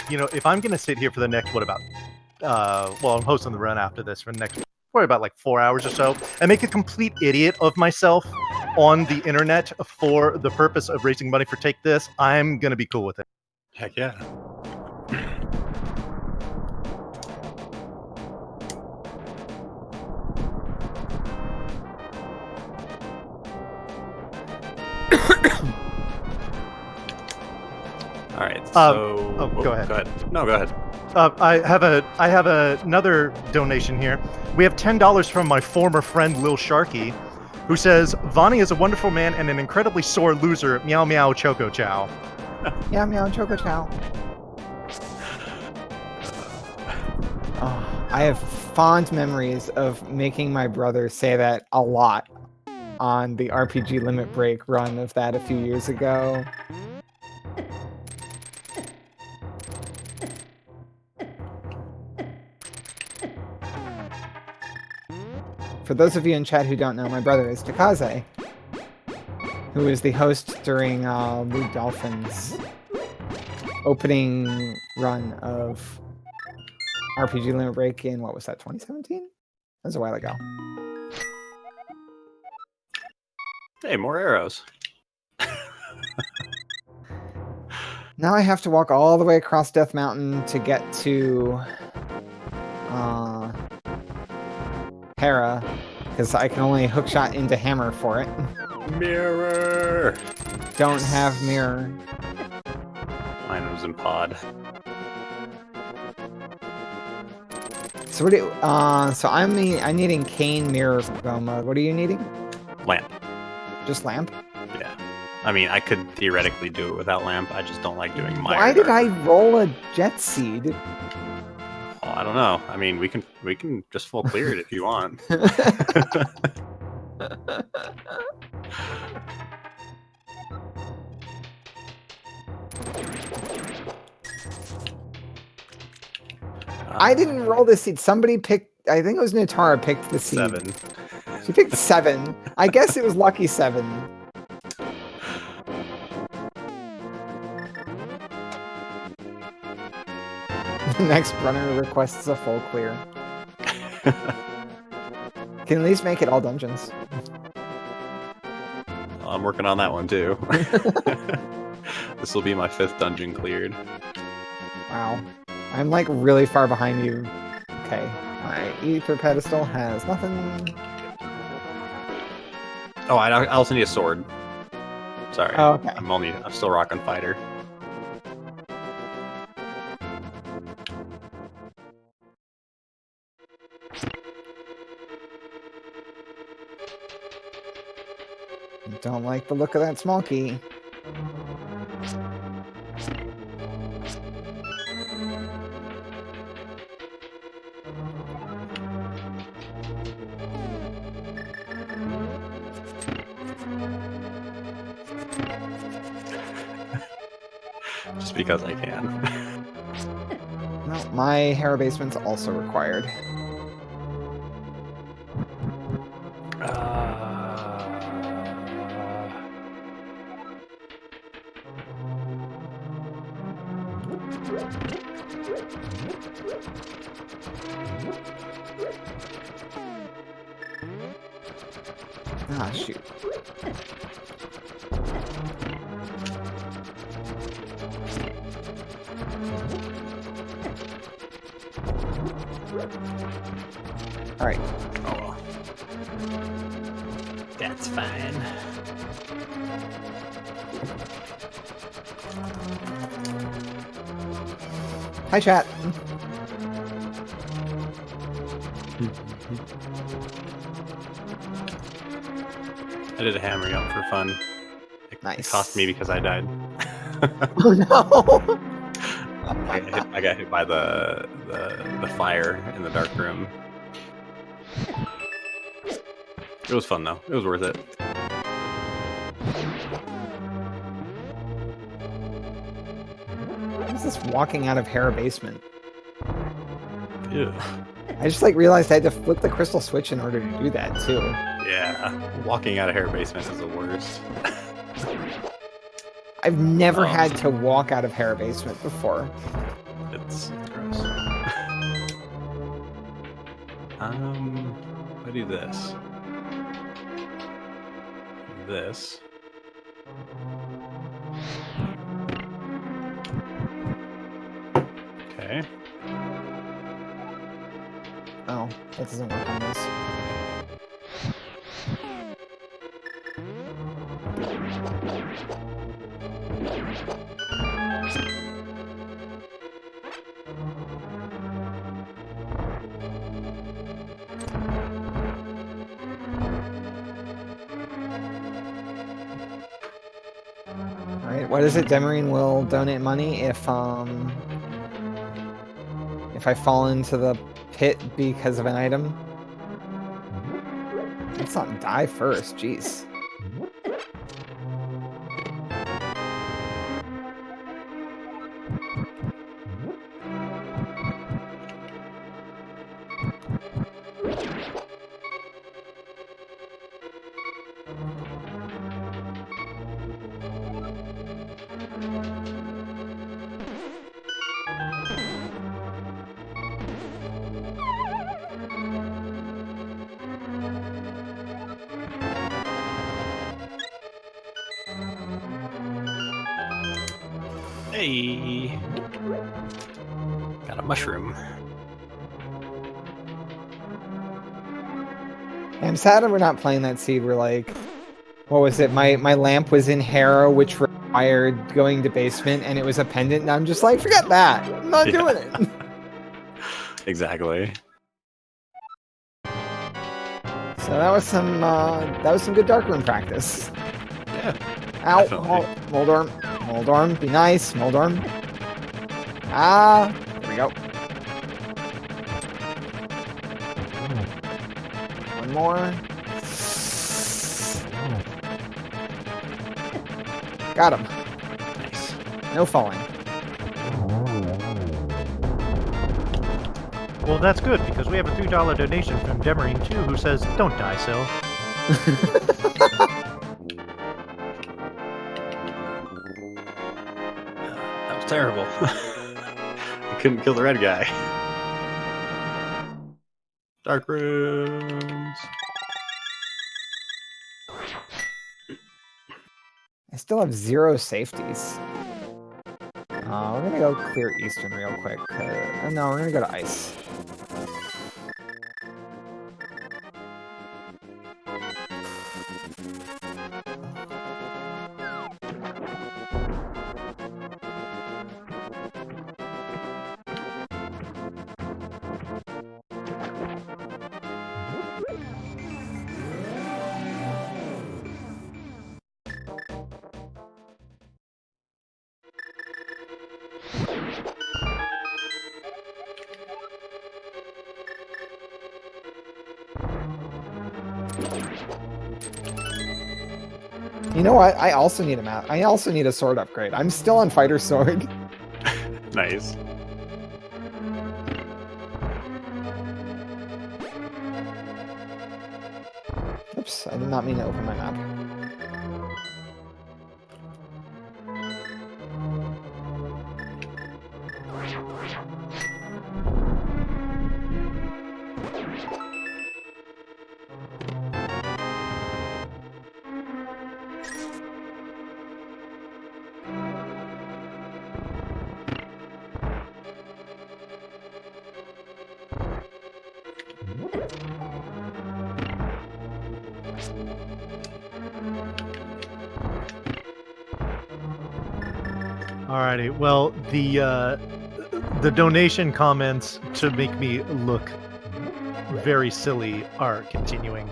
You know, if I'm gonna sit here for the next, I'm hosting the run after this for the next, probably about like 4 hours or so, and make a complete idiot of myself on the internet for the purpose of raising money for Take This, I'm gonna be cool with it. Heck yeah. All right. So, go ahead. Go ahead. No, go ahead. I have another donation here. We have $10 from my former friend Lil Sharky, who says, "Vonnie is a wonderful man and an incredibly sore loser. Meow meow choco chow." Meow meow choco chow. Oh, I have fond memories of making my brother say that a lot on the RPG Limit Break run of that a few years ago. For those of you in chat who don't know, my brother is Takaze, who is the host during Blue Dolphin's opening run of RPG Limit Break in, what was that, 2017? That was a while ago. Hey, more arrows. Now I have to walk all the way across Death Mountain to get to Hera, because I can only hookshot into hammer for it. Mirror. Don't have mirror. Mine was in pod. So what do so I'm needing cane mirror for go mode. What are you needing? Lamp. Just lamp? Yeah. I mean, I could theoretically do it without lamp. I just don't like doing my. Why did I roll a jet seed? Oh, I don't know. I mean, we can just full clear it if you want. I didn't roll the seed. Somebody picked. I think it was Natara picked the seed. 7. She picked 7. I guess it was lucky 7. The next runner requests a full clear. Can at least make it all dungeons. I'm working on that one too. This will be my 5th dungeon cleared. Wow. I'm like really far behind you. Okay. My ether pedestal has nothing. Oh, I also need a sword. Sorry. Oh, okay. I'm still rocking fighter. Don't like the look of that small key. Just because I can. No, my Hera basement's also required. Ah, shoot. All right. Oh well. That's fine. Hi, chat. I did a hammer jump for fun. It Nice. cost me because I died. Oh no! I got hit by the fire in the dark room. It was fun though. It was worth it. What is this walking out of Hera basement? Yeah. I just like realized I had to flip the crystal switch in order to do that too. Yeah. Walking out of Hera basement is the worst. I've never had to walk out of Hera basement before. It's gross. I do this. This. Okay. Oh, that doesn't work on this. Alright, what is it? Demarine will donate money if I fall into the pit because of an item. Let's not die first, jeez. Hey. Got a mushroom. I'm sad we're not playing that seed. We're like, what was it? My lamp was in Harrow, which required going to basement, and it was a pendant. And I'm just like, forget that. I'm not doing it. Exactly. So that was some good darkroom practice. Yeah. Ow! Definitely. Moldorm, Moldorm, be nice, Moldorm. Ah, there we go. One more. Got him. Nice. No falling. Well, that's good, because we have a $3 donation from Demarine2 who says, don't die, Sil. That was terrible. I couldn't kill the red guy. Dark rooms. I still have 0 safeties. We're gonna go clear Eastern real quick. No, we're gonna go to Ice. You know what? I also need a map. I also need a sword upgrade. I'm still on fighter sword. Nice. Oops, I did not mean to open my map. Alrighty, well, the donation comments to make me look very silly are continuing.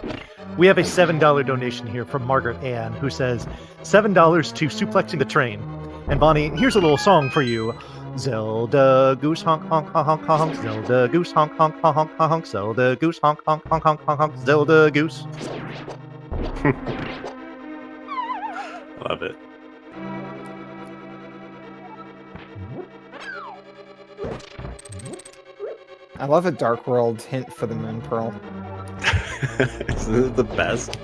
We have a $7 donation here from Margaret Ann, who says, $7 to suplexing the train. And Bonnie, here's a little song for you. Zelda goose honk honk honk honk, Zelda goose honk honk honk honk, Zelda goose honk honk honk honk honk, Zelda goose. Love it. I love a Dark World hint for the Moon Pearl. Isn't it the best?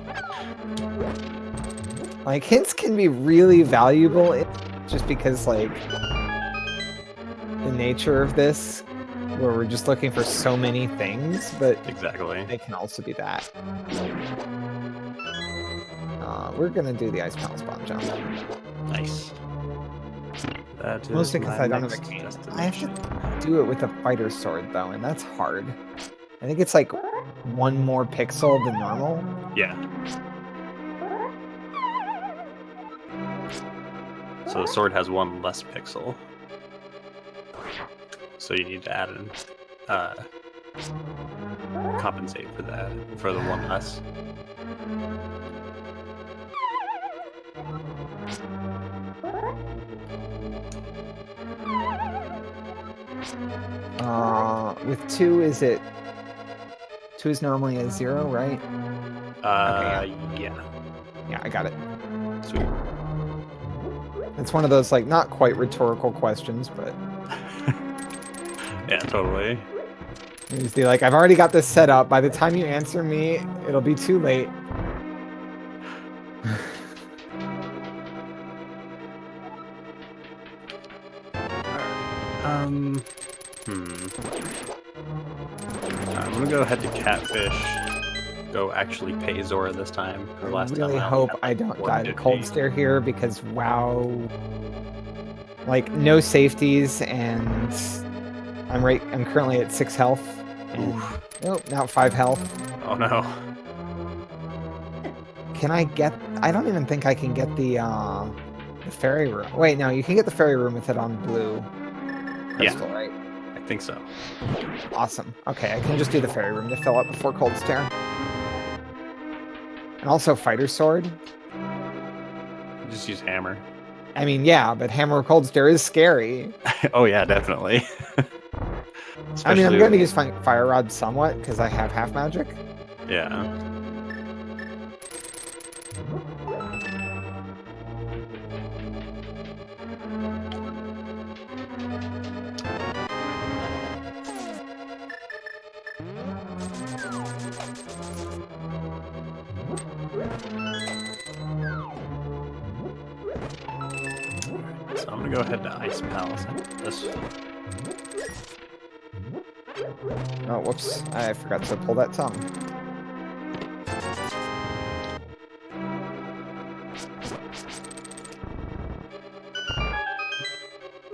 Like, hints can be really valuable just because, like, the nature of this, where we're just looking for so many things, but Exactly. they can also be that. We're gonna do the Ice Palace bomb jump. Nice. That is Mostly because my I don't have a next cane. I destination. have to do it with a fighter sword, though, and that's hard. I think it's like 1 more pixel than normal. Yeah. So the sword has 1 less pixel. So you need to add in, compensate for that, for the 1 less. With 2, is it... 2 is normally a 0, right? Yeah. Yeah, I got it. Sweet. It's one of those, like, not quite rhetorical questions, but... Yeah, totally. It's the, like, I've already got this set up. By the time you answer me, it'll be too late. I'm gonna go ahead to Catfish. Go actually pay Zora this time. I Last really time hope had, I like, don't die to 150. cold stare here, because wow. like no safeties, and I'm currently at 6 health. And oh, now at 5 health. Oh no. Can I get? I don't even think I can get the fairy room. Wait, no, you can get the fairy room with it on blue crystal, right? I think so. Awesome. Okay, I can just do the fairy room to fill up before Cold Stare. And also Fighter Sword. Just use hammer. I mean, yeah, but Hammer of Cold Stare is scary. Oh yeah, definitely. I mean, I'm Especially- going to use Fire Rod somewhat because I have half magic. Yeah. So I'm gonna go ahead to Ice Palace. This. Oh, whoops. I forgot to pull that tongue.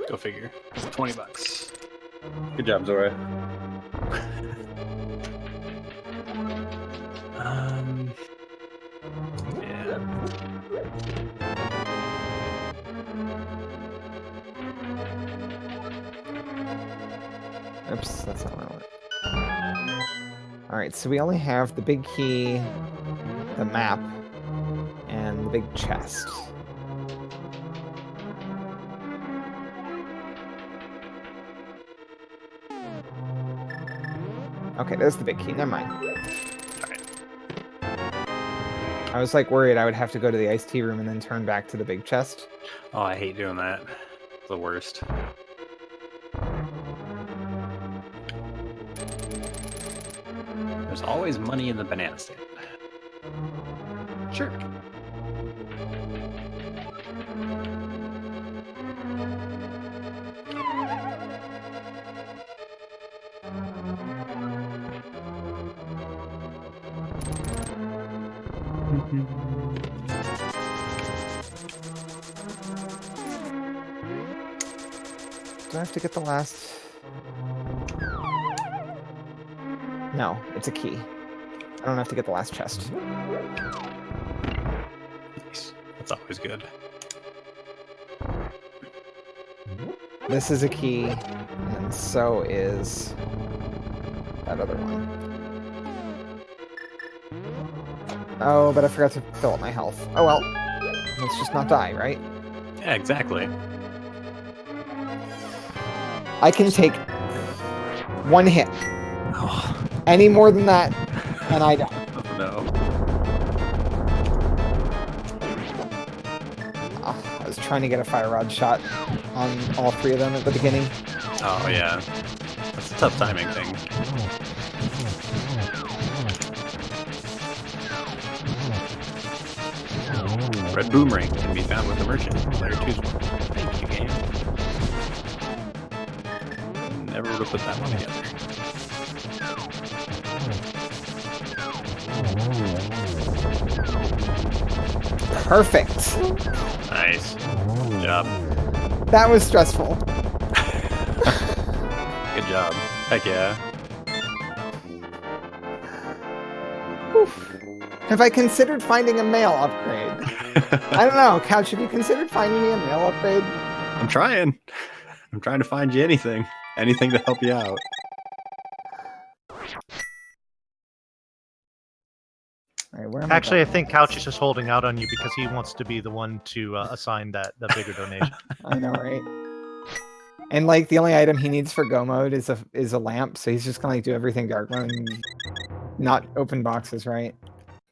Go figure. $20. Good job, Zora. Yeah. Oops, that's not what I want. Alright, so we only have the big key, the map, and the big chest. Okay, there's the big key. Never mind. I was like worried I would have to go to the iced tea room and then turn back to the big chest. Oh, I hate doing that. It's the worst. There's always money in the banana stand. Sure. Do I have to get the last? No, it's a key. I don't have to get the last chest. Nice. That's always good. This is a key, and so is that other one. Oh, but I forgot to fill up my health. Oh well. Let's just not die, right? Yeah, exactly. I can take one hit. Oh, Any more than that, and I die. oh no. Oh, I was trying to get a fire rod shot on all 3 of them at the beginning. Oh yeah. That's a tough timing thing. Red boomerang can be found with the merchant. Player 2's one. Thank you, game. Never would have put that one together. Perfect. Nice. Good job. That was stressful. Good job. Heck yeah. Oof. Have I considered finding a mail upgrade? I don't know. Couch, have you considered finding me a mail upgrade? I'm trying. I'm trying to find you anything. Anything to help you out. All right, where am I Actually, I going? think Couch is just holding out on you because he wants to be the one to assign that bigger donation. I know, right? And like the only item he needs for go mode is a lamp, so he's just gonna like do everything dark mode and not open boxes, right?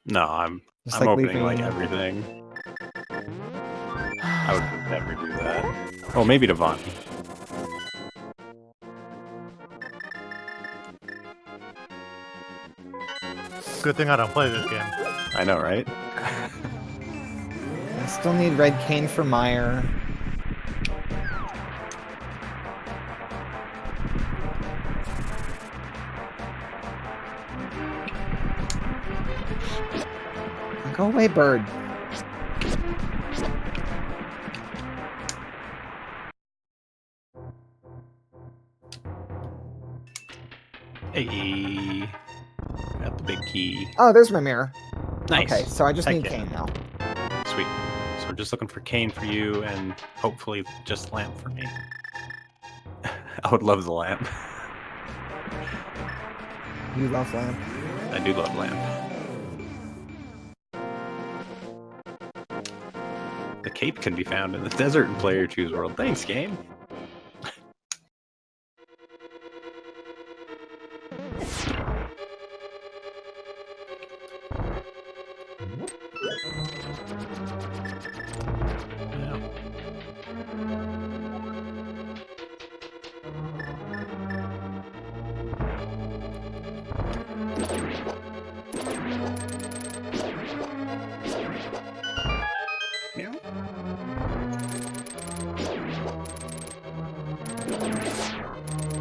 No, I'm Just I'm like opening like leaving- everything. I would never do that. Oh, maybe to Vaughn. Good thing I don't play this game. I know, right? I still need red cane for Meyer. Go away, bird. Hey, got the big key. Oh, there's my mirror. Nice. Okay, so I just Heck need yeah. Kane now. Sweet. So we're just looking for Kane for you, and hopefully just lamp for me. I would love the lamp. You love lamp. I do love lamp. The cape can be found in the desert in Player Choose World. Thanks, game. Yeah.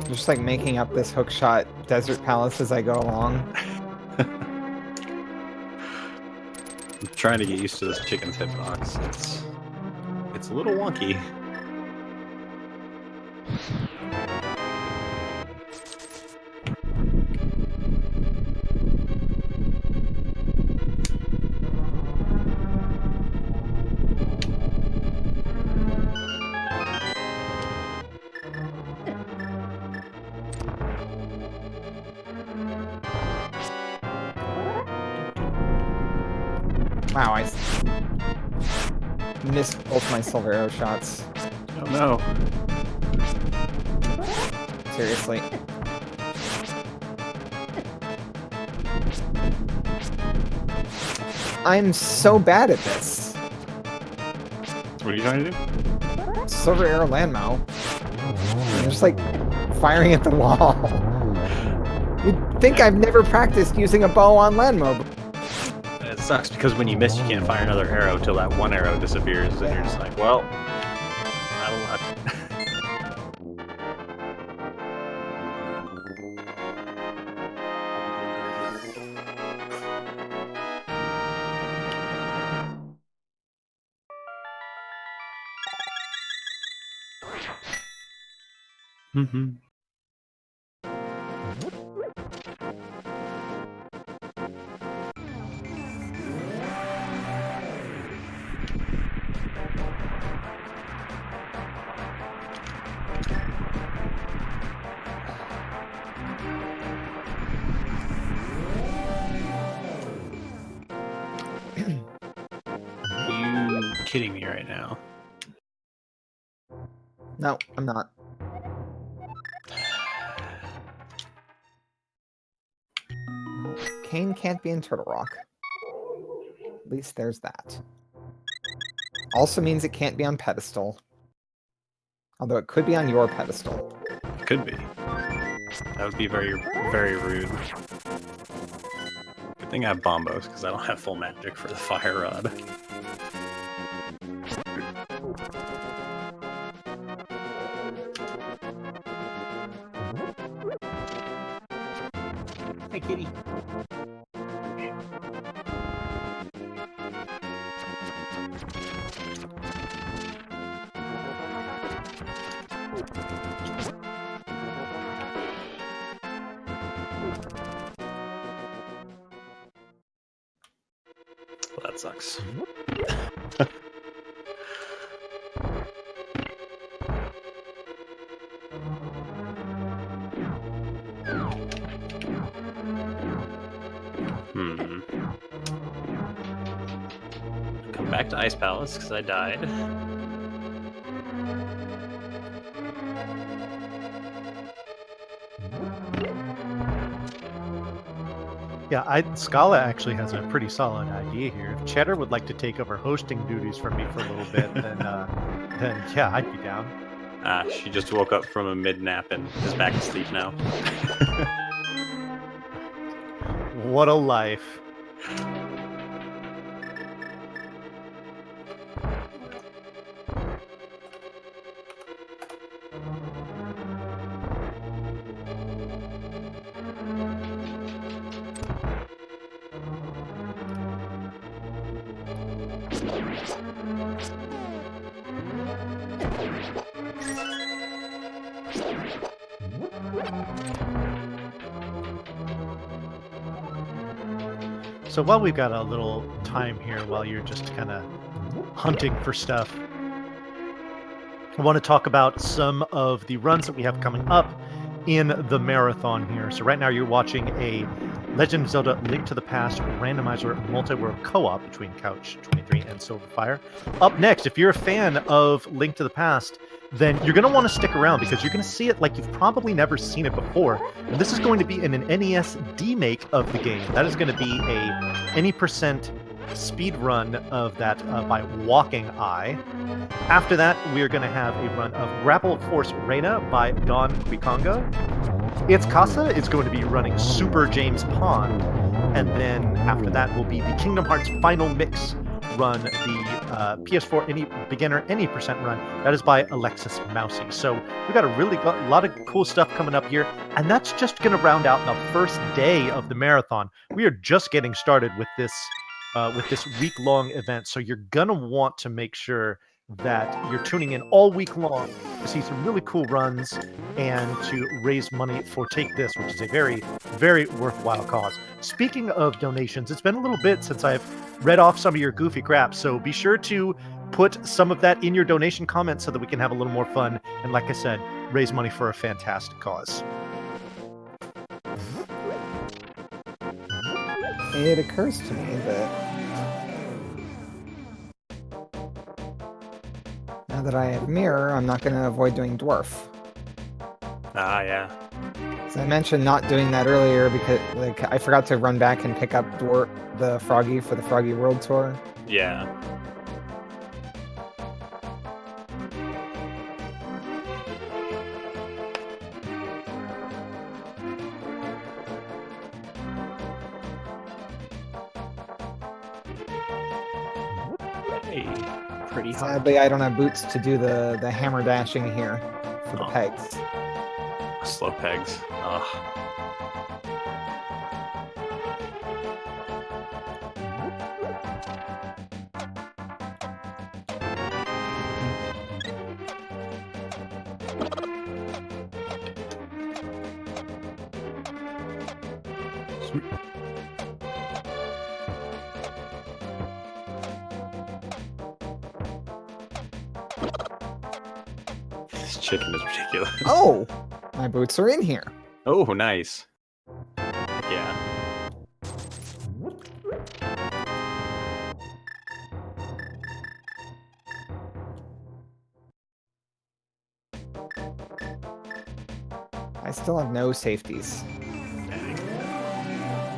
Just like making up this hookshot desert palace as I go along. I'm trying to get used to this chicken's hitbox. It's a little wonky. Wow, I missed both my silver arrow shots. Oh no. Seriously. I'm so bad at this. What are you trying to do? Silver arrow landmow. I'm just like firing at the wall. You'd think I've never practiced using a bow on landmow. It sucks because when you miss, you can't fire another arrow till that one arrow disappears, and you're just like, well, out of luck. Mm-hmm. Are you kidding me right now? No, I'm not. Kane can't be in Turtle Rock. At least there's that. Also means it can't be on pedestal. Although it could be on your pedestal. Could be. That would be very, very rude. Good thing I have bombos, because I don't have full magic for the fire rod. Hey, kitty. Well, that sucks. Come back to Ice Palace because I died. Yeah, Scala actually has a pretty solid idea here. If Cheddar would like to take over hosting duties from me for a little bit, then yeah, I'd be down. She just woke up from a mid-nap and is back asleep now. What a life. So while we've got a little time here, while you're just kind of hunting for stuff, I want to talk about some of the runs that we have coming up in the marathon here. So right now you're watching a Legend of Zelda Link to the Past Randomizer Multiworld Co-op between Couch 23 and Sylverfyre. Up next, if you're a fan of Link to the Past, then you're going to want to stick around because you're going to see it like you've probably never seen it before. And this is going to be an NES remake of the game. That is going to be a any percent speed run of that by Walking Eye. After that, we are going to have a run of Grapple Force Reina by Don Quicongo. It's Casa is going to be running Super James Pond. And then after that will be the Kingdom Hearts Final Mix run, the PS4 any beginner any percent run. That is by Alexis Mousy. So we got a lot of cool stuff coming up here, and that's just going to round out the first day of the marathon. We are just getting started with this week-long event, so you're gonna want to make sure that you're tuning in all week long to see some really cool runs and to raise money for Take This, which is a very, very worthwhile cause. Speaking of donations, it's been a little bit since I've read off some of your goofy crap, so be sure to put some of that in your donation comments so that we can have a little more fun and, like I said, raise money for a fantastic cause. It occurs to me that now that I have Mirror, I'm not going to avoid doing Dwarf. Ah, yeah. So I mentioned not doing that earlier because I forgot to run back and pick up the Froggy for the Froggy World Tour. Yeah. Hey, pretty hot. Sadly, I don't have boots to do the hammer dashing here for the pegs. Slow pegs. Ugh. Sweet. This chicken is ridiculous. Oh! My boots are in here. Oh, nice. Heck yeah. I still have no safeties. Dang.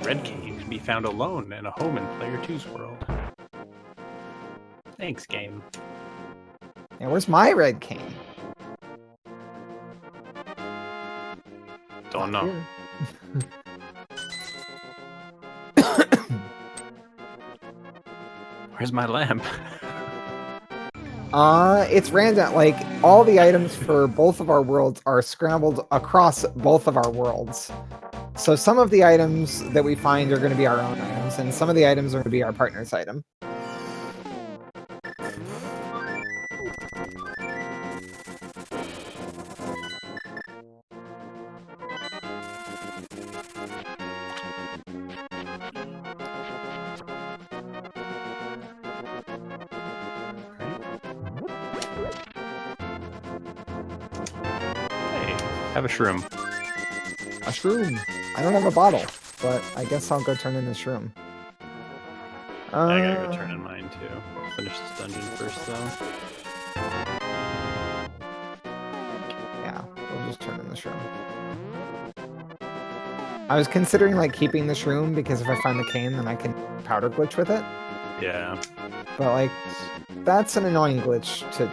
Red Cave can be found alone in a home in Player 2's world. Thanks, game. Yeah, where's my red cane? Don't know. Where's my lamp? It's random. Like, all the items for both of our worlds are scrambled across both of our worlds. So some of the items that we find are going to be our own items, and some of the items are going to be our partner's item. Have a shroom. A shroom. I don't have a bottle, but I guess I'll go turn in the shroom. I gotta go turn in mine too. Finish this dungeon first, though. Yeah, we'll just turn in the shroom. I was considering like keeping the shroom because if I find the cane, then I can powder glitch with it. Yeah. But like, that's an annoying glitch to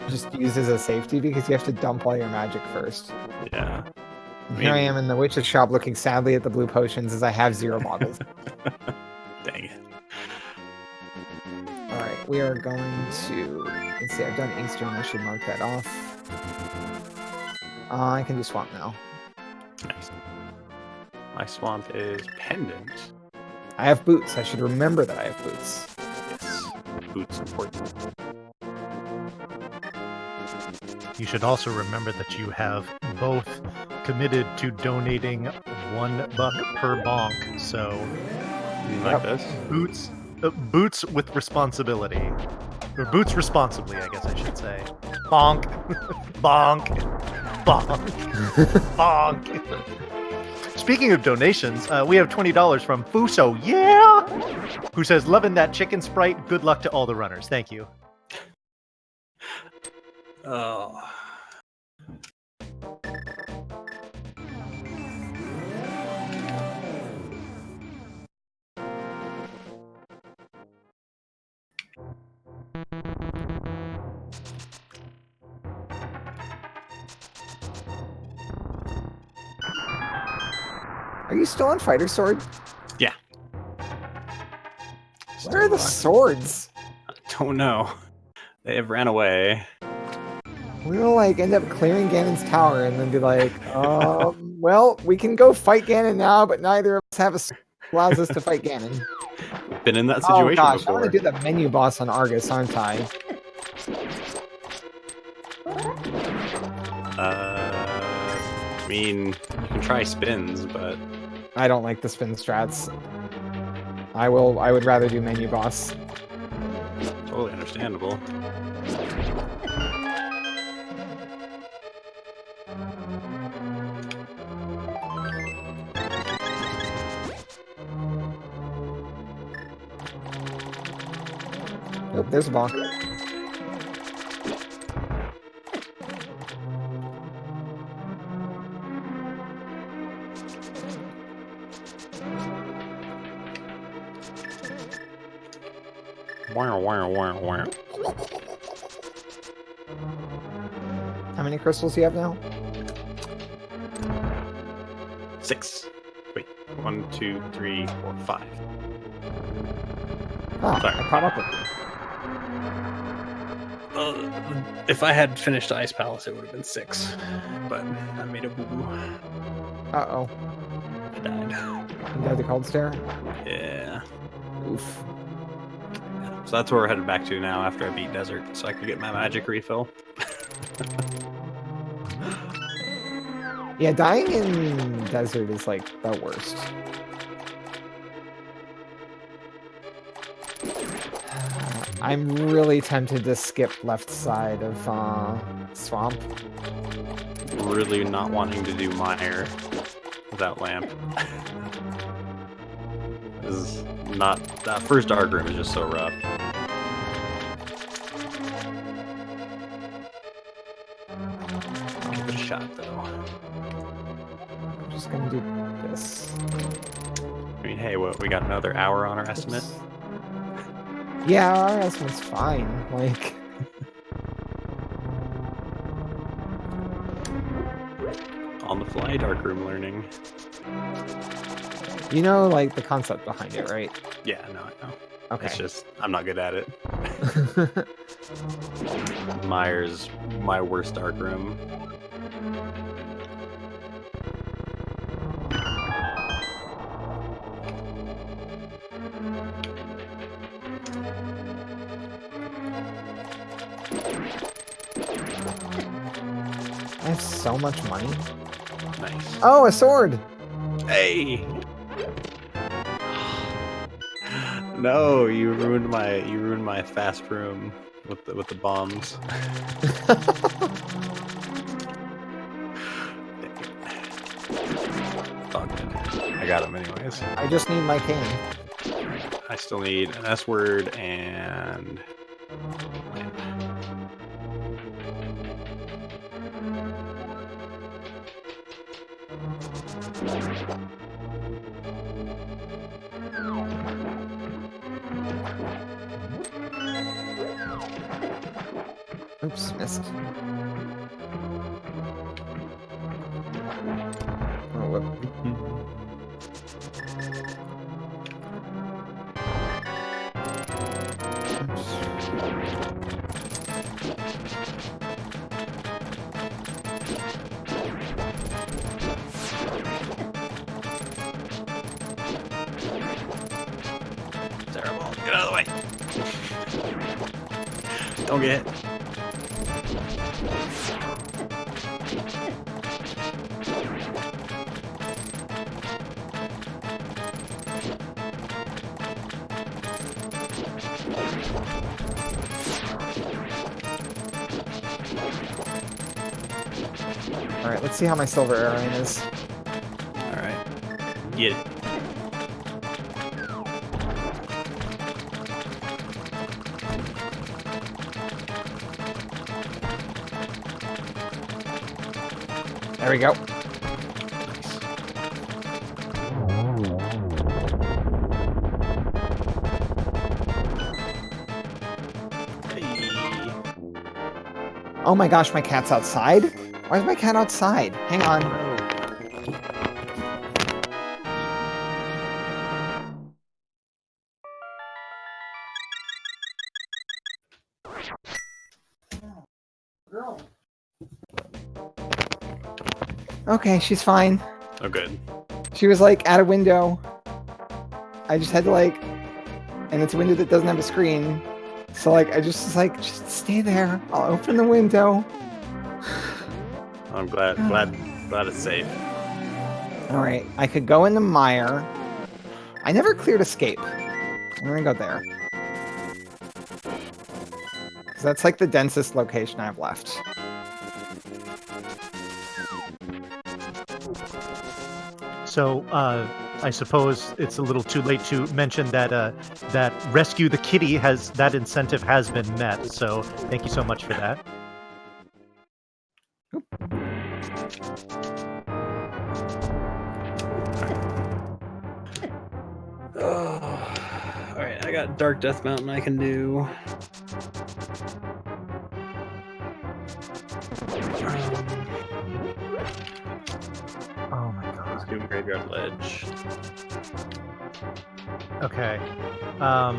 just use as a safety because you have to dump all your magic first. Yeah. Here I am in the witch's shop looking sadly at the blue potions as I have 0 bottles. Dang it. Alright, we are going to... Let's see, I've done Eastern, I should mark that off. I can do Swamp now. Nice. My swamp is Pendant. I have boots, I should remember that I have boots. Yes. Boots important. You should also remember that you have both committed to donating $1 per bonk. So Like this. Boots with responsibility. Or boots responsibly, I guess I should say. Bonk. Bonk. Bonk. Bonk. Speaking of donations, we have $20 from Fuso, yeah! Who says, loving that chicken sprite. Good luck to all the runners. Thank you. Oh. Are you still on Fighter Sword? Yeah. Where are the swords? Don't know. They have ran away. We'll like end up clearing Ganon's tower and then be like, well, we can go fight Ganon now, but neither of us have a sword that allows us to fight Ganon. Been in that Oh situation gosh, before. I want to do the menu boss on Argus, aren't I? I mean, you can try spins, but I don't like the spin strats. I would rather do menu boss. totally understandable. Oh, there's a bonk. Wow. How many crystals do you have now? 6. Wait. 1, 2, 3, 4, 5. Oh, Sorry. I caught up with you. If I had finished Ice Palace, it would have been 6. But I made a boo-boo. Uh-oh. I died. You got the cold stare? Yeah. Oof. So that's where we're headed back to now after I beat Desert, so I could get my magic refill. Yeah, dying in desert is like the worst. I'm really tempted to skip left side of swamp. Really not wanting to do Mire without lamp. This is not... That first dark room is just so rough. I'll give it a shot, though. I'm just gonna do this. I mean, hey, what, we got another hour on our estimate? Yeah, our estimate's fine. Like, On the fly dark room learning. you know, like the concept behind it, right? Yeah, no, I know. Okay. It's just, I'm not good at it. Mire's my worst dark room. I have so much money. Nice. Oh, a sword! Hey! No, you ruined my fast room with the bombs. Fuck it. I got him anyways. I just need my cane. I still need an S word and lamp. Oops, missed. Oh, whoop. Terrible. Get out of the way. Don't get hit. All right, let's see how my silver arrowing is. All right. Get it. There we go. Nice. Hey. Oh my gosh, my cat's outside? Why is my cat outside? Hang on. Okay, she's fine. Oh, good. She was like at a window. I just had to like, and it's a window that doesn't have a screen. So like, I just was like, just stay there. I'll open the window. I'm glad it's safe. All right, I could go in the mire. I never cleared escape. I'm gonna go there. Because that's like the densest location I've left. So I suppose it's a little too late to mention that that rescue the kitty that incentive has been met. So thank you so much for that. Oh, all right. I got Dark Death Mountain I can do. Oh my god. Let's do Graveyard Ledge. Okay. I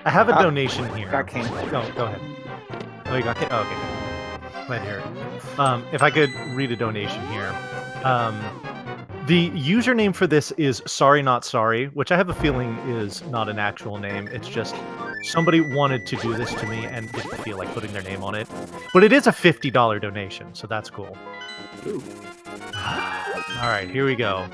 have a donation here. Got king. Go ahead. Oh, you got king? Oh, okay. Glad to hear it. If I could read a donation here. The username for this is Sorry Not Sorry, which I have a feeling is not an actual name. It's just somebody wanted to do this to me and didn't feel like putting their name on it. But it is a $50 donation, so that's cool. Ooh. All right, here we go.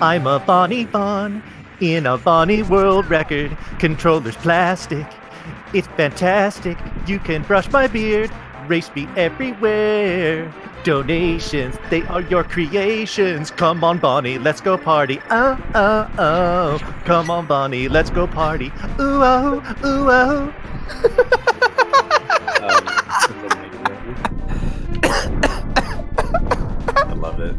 I'm a Bonnie Bon in a Bonnie World record. Controller's plastic. It's fantastic. You can brush my beard. Race me everywhere. Donations, they are your creations. Come on, Bonnie, let's go party. Oh, oh, oh. Come on, Bonnie, let's go party. Ooh, oh, ooh, oh. I love it.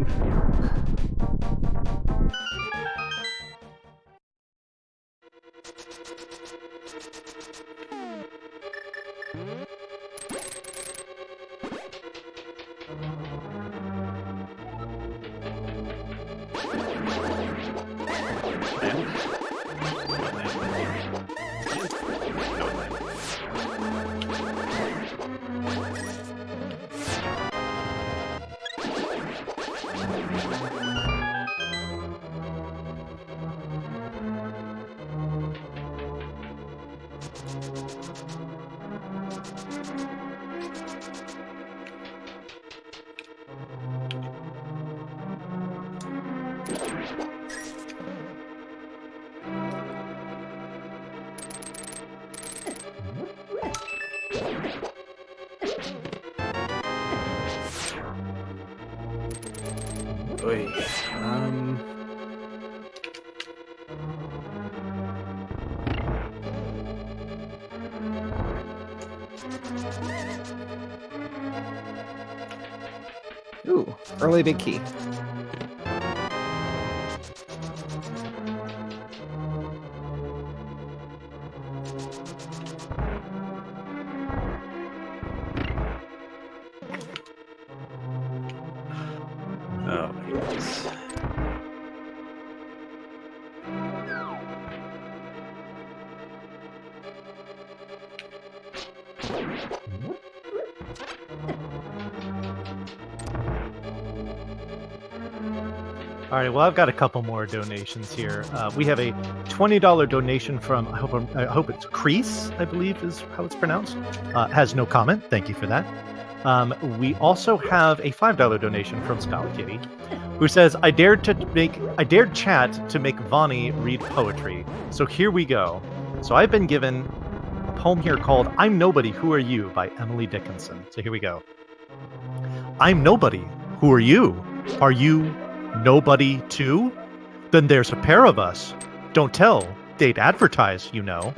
Oy. Ooh, early big key. Oh, yes. All right, well, I've got a couple more donations here. We have a $20 donation from, I hope it's Crease, I believe is how it's pronounced. Has no comment. Thank you for that. We also have a $5 donation from Scarlet Kitty, who says, I dared chat to make Vani read poetry. So here we go. So I've been given a poem here called I'm Nobody, Who Are You by Emily Dickinson. So here we go. I'm nobody. Who are you? Are you nobody too? Then there's a pair of us. Don't tell. They'd advertise, you know.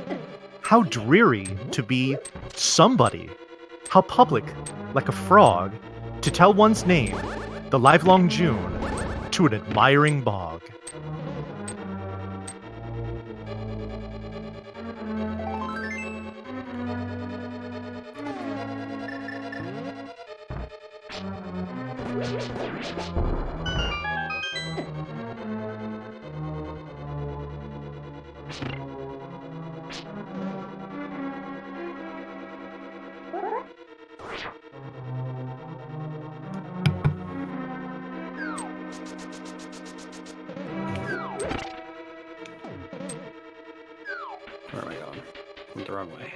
How dreary to be somebody. How public, like a frog, to tell one's name, the livelong June, to an admiring bog. Where am I going? Went the wrong way.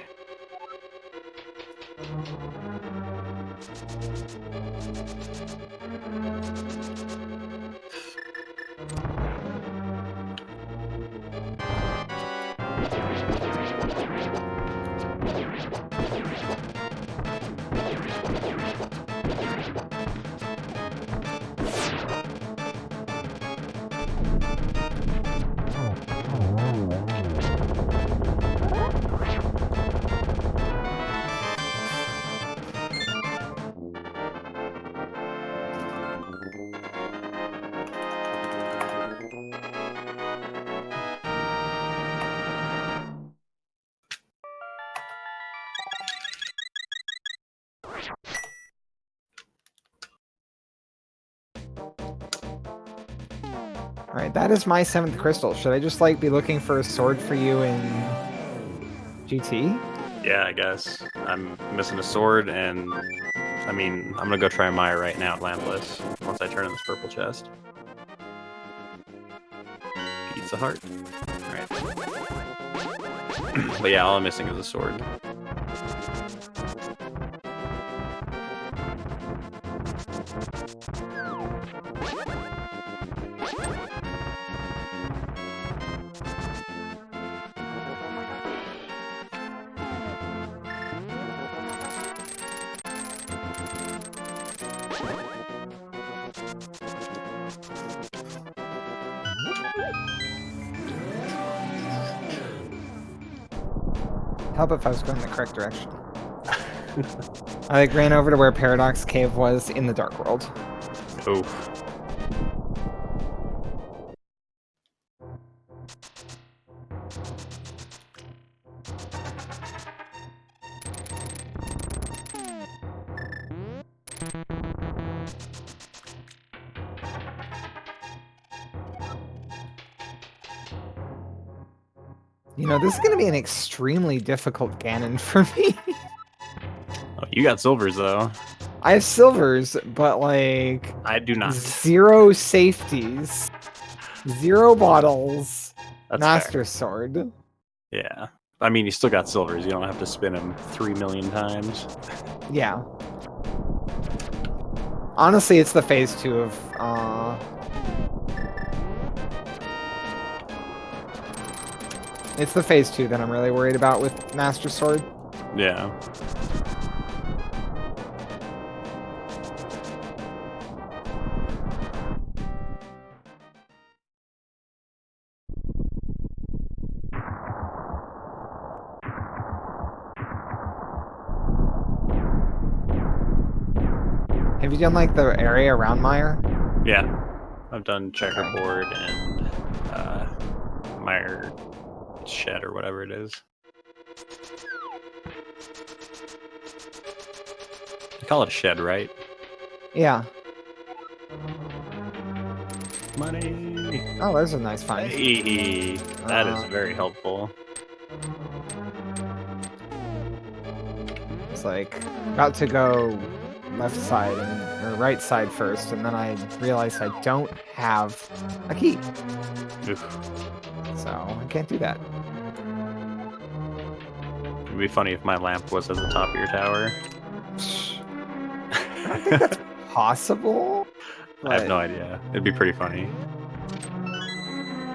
All right, that is my 7th crystal. Should I just like be looking for a sword for you in GT? Yeah, I guess. I'm missing a sword, and I mean, I'm gonna go try Maya right now at Lampless once I turn in this purple chest. Pizza Heart. Alright. But yeah, all I'm missing is a sword. Help if I was going in the correct direction. I like ran over to where Paradox Cave was in the Dark World. Oof. You know, this is going to be an extremely difficult Ganon for me. Oh, you got silvers though. I have silvers, but like I do not. 0 safeties, 0 bottles, That's Master fair. Sword. Yeah. I mean, you still got silvers. You don't have to spin them 3 million times. Yeah. Honestly, it's the phase 2 of it's the phase 2 that I'm really worried about with Master Sword. Yeah. Have you done like the area around Meyer? Yeah. I've done checkerboard and Meyer shed or whatever it is. You call it a shed, right? Yeah. Money. Oh, there's a nice find. Hey, that is very helpful. It's like about to go left side or right side first, and then I realized I don't have a key, Oof. so I can't do that. It'd be funny if my lamp was at the top of your tower. I don't think that's possible. I have no idea. It'd be pretty funny.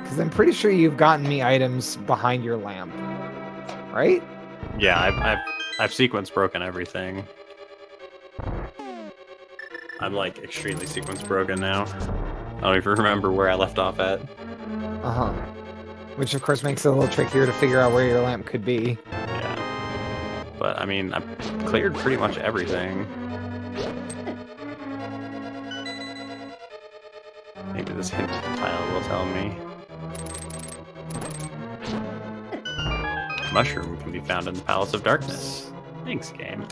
Because I'm pretty sure you've gotten me items behind your lamp, right? Yeah, I've sequence broken everything. I'm like extremely sequence broken now. I don't even remember where I left off at. Uh-huh. Which of course makes it a little trickier to figure out where your lamp could be. Yeah. But I mean, I've cleared pretty much everything. Maybe this hint tile will tell me. Mushroom can be found in the Palace of Darkness. Thanks, game.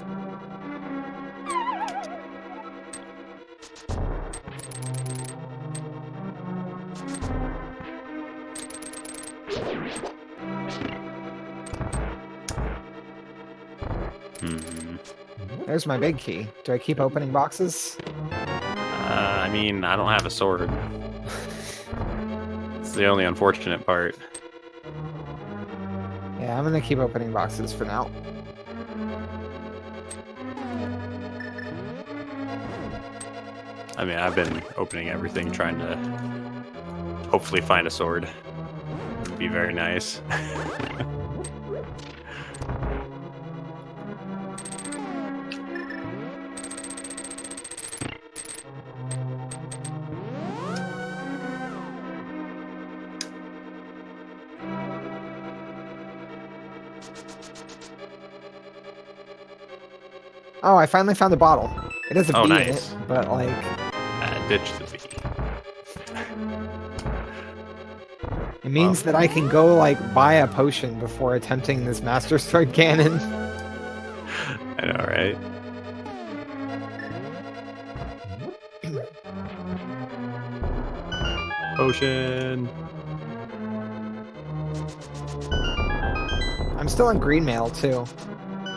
There's my big key. Do I keep opening boxes? I mean, I don't have a sword. It's the only unfortunate part. Yeah, I'm gonna keep opening boxes for now. I mean, I've been opening everything, trying to hopefully find a sword. It would be very nice. Oh, I finally found a bottle. It has a Oh, bee nice. in it, but like... Ditch the bee. It means that I can go, like, buy a potion before attempting this Master Sword cannon. I know, right? Potion. I'm still on green mail, too.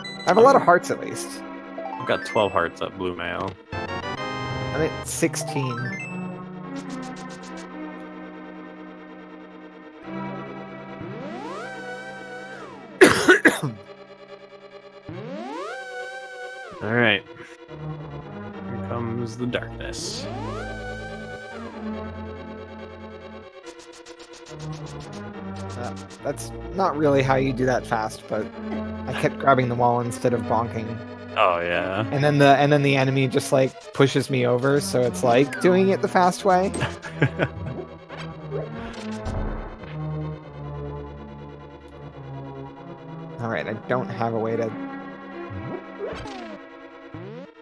I have a lot of hearts, at least. I've got 12 hearts at blue mail. I'm at 16. Alright. Here comes the darkness. That's not really how you do that fast, but I kept grabbing the wall instead of bonking. Oh, yeah. And then the enemy just like pushes me over, so it's like doing it the fast way. All right, I don't have a way to.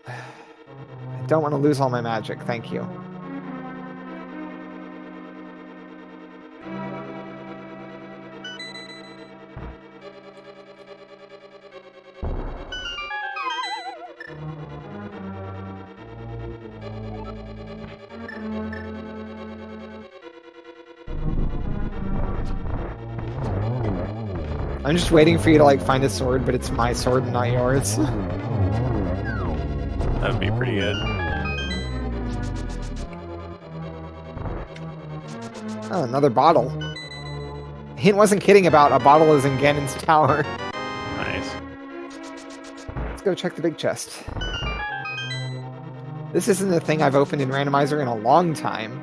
I don't want to lose all my magic. Thank you. I'm just waiting for you to like find a sword, but it's my sword and not yours. That would be pretty good. Oh, another bottle. Hint wasn't kidding about a bottle is in Ganon's tower. Nice. Let's go check the big chest. This isn't a thing I've opened in Randomizer in a long time.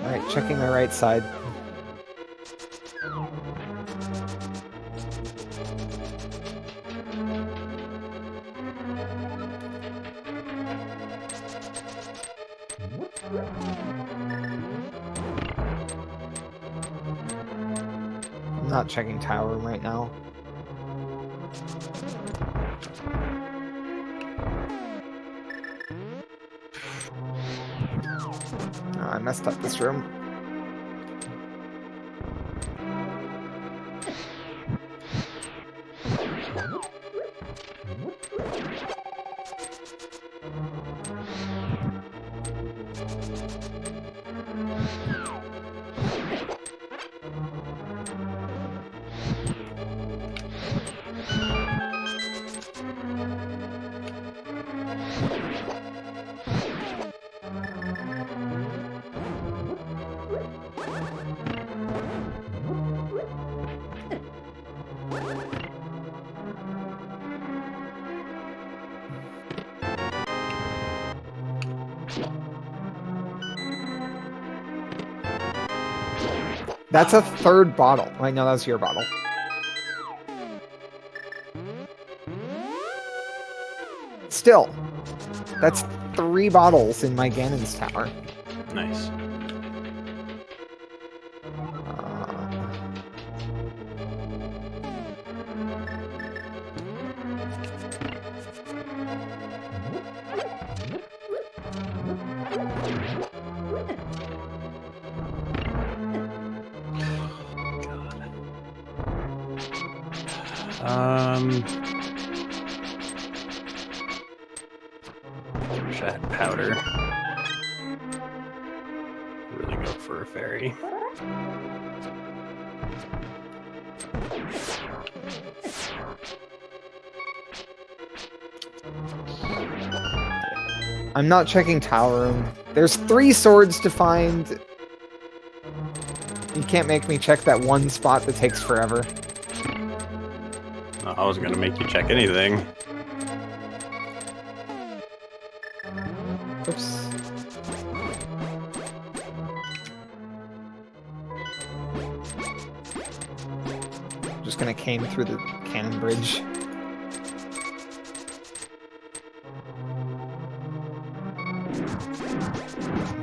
Alright, checking my right side. I'm not checking tower room right now. Oh, I messed up this room. That's a third bottle. Wait, no, that's your bottle. Still, that's 3 bottles in my Ganon's tower. Nice. Wish I had powder. Really go for a fairy. I'm not checking tower room. There's 3 swords to find. You can't make me check that one spot that takes forever. I wasn't gonna make you check anything. Oops. Just gonna cane through the cannon bridge.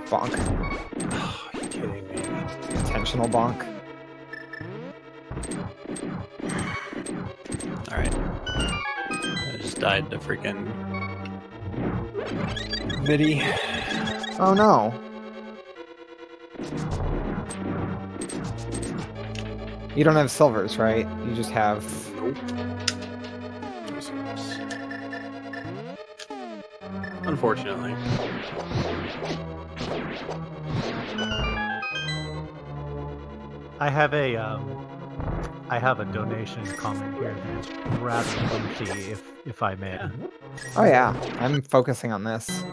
Bonk. Oh, are you kidding me? Intentional bonk. Alright. I just died to freaking Viddy. Oh no. You don't have silvers, right? You just have... Nope. Unfortunately. I have a donation comment here that's rather lengthy, if I may. Oh yeah, I'm focusing on this.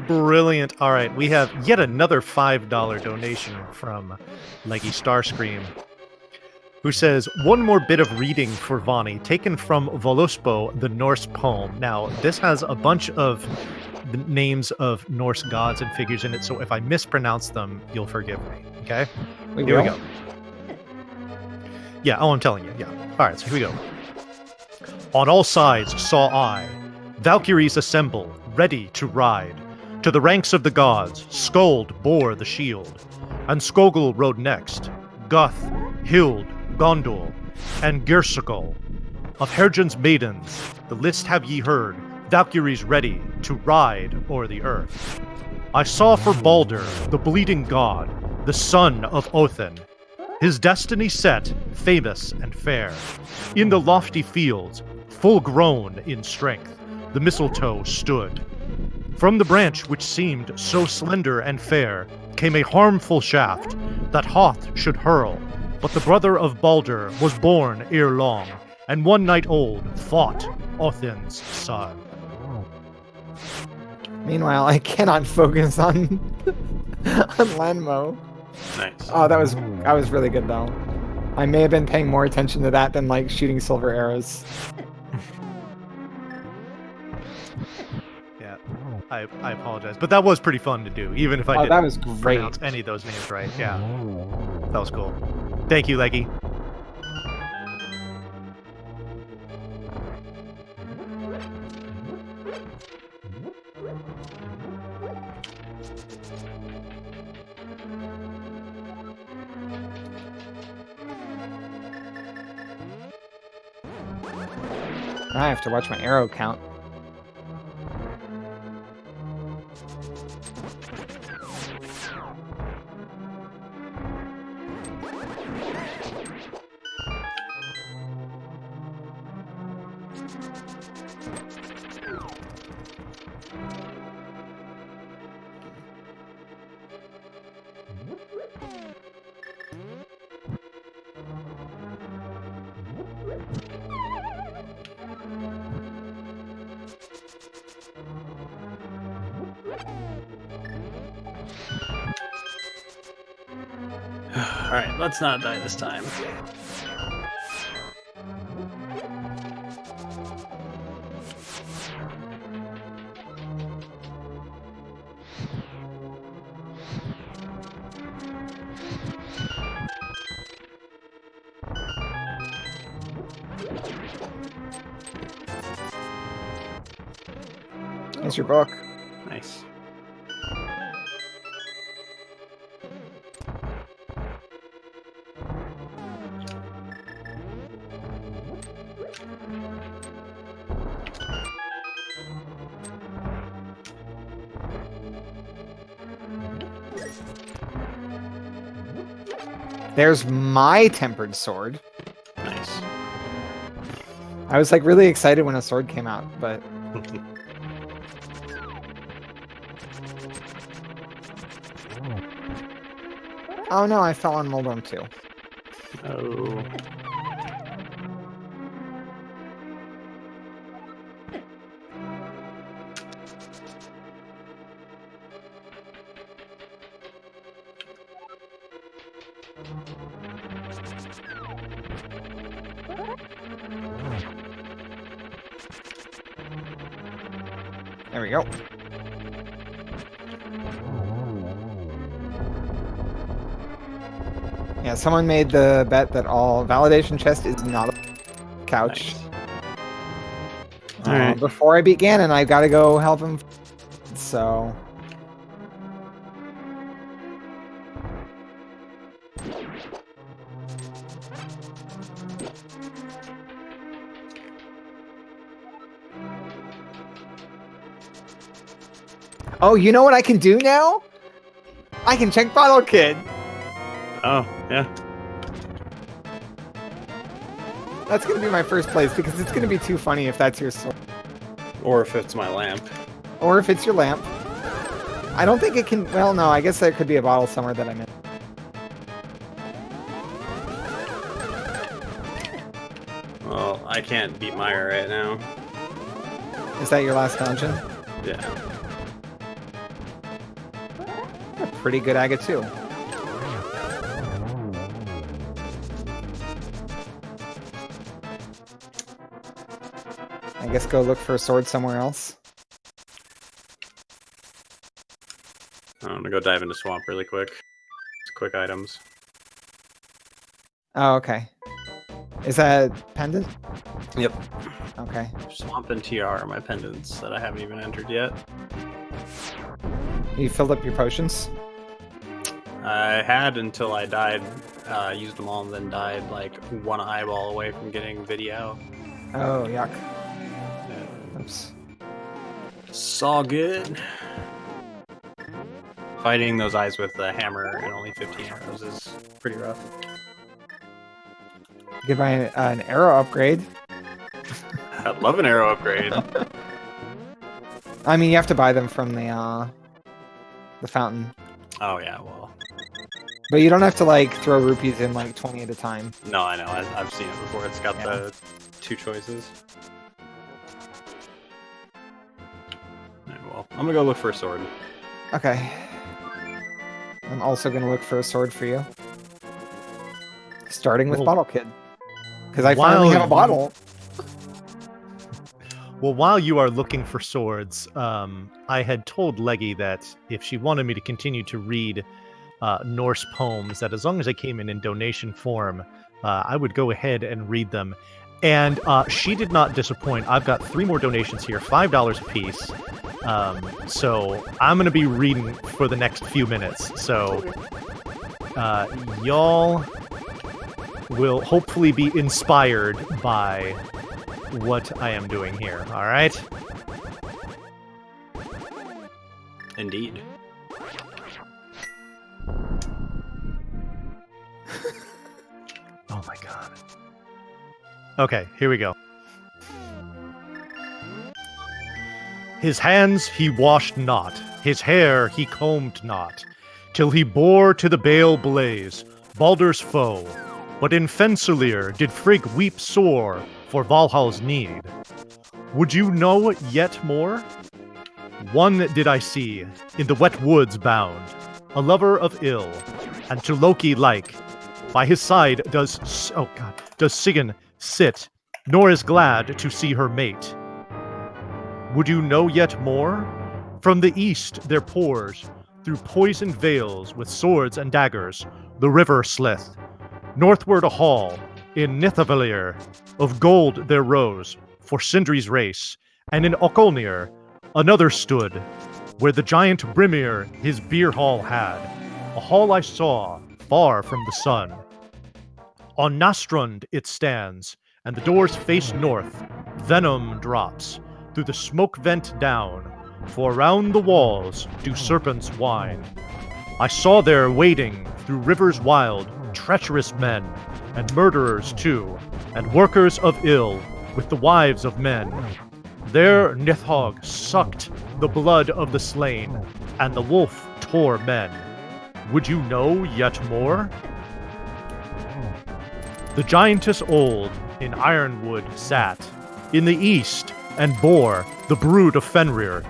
Brilliant. All right, we have yet another $5 donation from Leggy Starscream, who says, one more bit of reading for Vani, taken from Voluspo, the Norse poem. Now, this has a bunch of the names of Norse gods and figures in it, so if I mispronounce them, you'll forgive me, okay? Here we go. Yeah, oh, I'm telling you, yeah. All right, so here we go. On all sides saw I Valkyries assemble, ready to ride. To the ranks of the gods, Skuld bore the shield, and Skogul rode next, Guth, Hild, Gondor, and Gersogol. Of Hergen's maidens, the list have ye heard, Valkyries ready to ride o'er the earth. I saw for Balder, the bleeding god, the son of Othin, his destiny set, famous and fair. In the lofty fields, full grown in strength, the mistletoe stood. From the branch which seemed so slender and fair came a harmful shaft that Hoth should hurl, but the brother of Balder was born ere long, and one night old fought Othin's son. Meanwhile, I cannot focus on on Lanmo. Nice. Oh, that was really good though. I may have been paying more attention to that than like shooting silver arrows. Yeah, I apologize, but that was pretty fun to do, even if I that didn't was great. pronounce any of those names right. Yeah, that was cool. Thank you, Leggy. I have to watch my arrow count. Alright, let's not die this time. Here's your book. Nice. There's my tempered sword. Nice. I was like really excited when a sword came out, but oh no, I fell on Moldorm too. Oh. There we go. Yeah, someone made the bet that all validation chest is not a couch. Nice. All right. Before I beat Ganon, I gotta go help him. So. Oh, you know what I can do now? I can check Bottle Kid. Oh, yeah. That's gonna be my first place because it's gonna be too funny if that's your sword. Or if it's my lamp. Or if it's your lamp. I don't think it can. Well, no, I guess there could be a bottle somewhere that I'm in. Well, I can't beat Maya right now. Is that your last dungeon? Yeah. A pretty good Aga too. I guess go look for a sword somewhere else. I'm gonna go dive into swamp really quick. Just quick items. Oh, okay. Is that pendant? Yep. Okay. Swamp and TR are my pendants that I haven't even entered yet. You filled up your potions? I had until I died, used them all and then died like one eyeball away from getting video. Oh, yuck. Oops. It's all good. Fighting those eyes with a hammer and only 15 arrows is pretty rough. You could buy an arrow upgrade. I'd love an arrow upgrade. I mean, you have to buy them from the fountain. Oh yeah, well. But you don't have to like throw rupees in like 20 at a time. No, I know. I've seen it before. It's got the 2 choices. Alright, well, I'm gonna go look for a sword. Okay. I'm also gonna look for a sword for you. Starting with Bottle Kid. Because I finally have a bottle. Well, while you are looking for swords, I had told Leggy that if she wanted me to continue to read Norse poems, that as long as they came in donation form, I would go ahead and read them. And she did not disappoint. I've got 3 more donations here, $5 a piece. So I'm going to be reading for the next few minutes. So y'all will hopefully be inspired by what I am doing here. All right? Indeed. Oh my god. Okay, here we go. His hands he washed not, his hair he combed not, till he bore to the bale blaze Baldur's foe. But in Fensalir did Frigg weep sore for Valhall's need. Would you know yet more? One did I see, in the wet woods bound, a lover of ill, and to Loki like. By his side does Sigyn sit, nor is glad to see her mate. Would you know yet more? From the east there pours, through poisoned vales with swords and daggers, the river Slith. Northward a hall, in Nithavalir, of gold there rose, for Sindri's race, and in Okolnir, Another stood, where the giant Brimir his beer hall had, a hall I saw far from the sun. On Nastrund it stands, and the doors face north. Venom drops through the smoke vent down, for round the walls do serpents wind. I saw there wading through rivers wild, treacherous men, and murderers too, and workers of ill with the wives of men. There Nithhogg sucked the blood of the slain, and the wolf tore men. Would you know yet more? The giantess old in ironwood sat in the east, and bore the brood of Fenrir.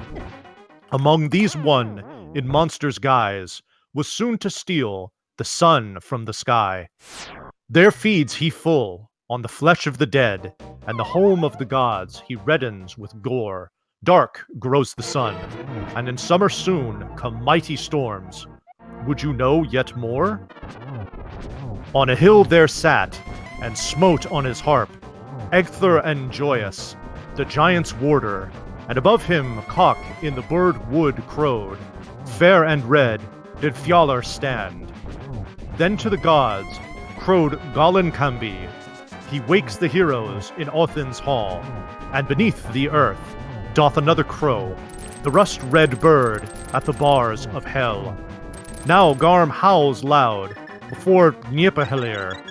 Among these one, in monster's guise, was soon to steal the sun from the sky. There feeds he full on the flesh of the dead, and the home of the gods he reddens with gore. Dark grows the sun, and in summer soon come mighty storms. Would you know yet more? On a hill there sat, and smote on his harp, Egthur and Joyous, the giant's warder, and above him cock in the bird wood crowed. Fair and red did Fjalar stand. Then to the gods crowed Golinkambi. He wakes the heroes in Othin's hall, and beneath the earth doth another crow, the rust-red bird at the bars of hell. Now Garm howls loud before Nippehelir.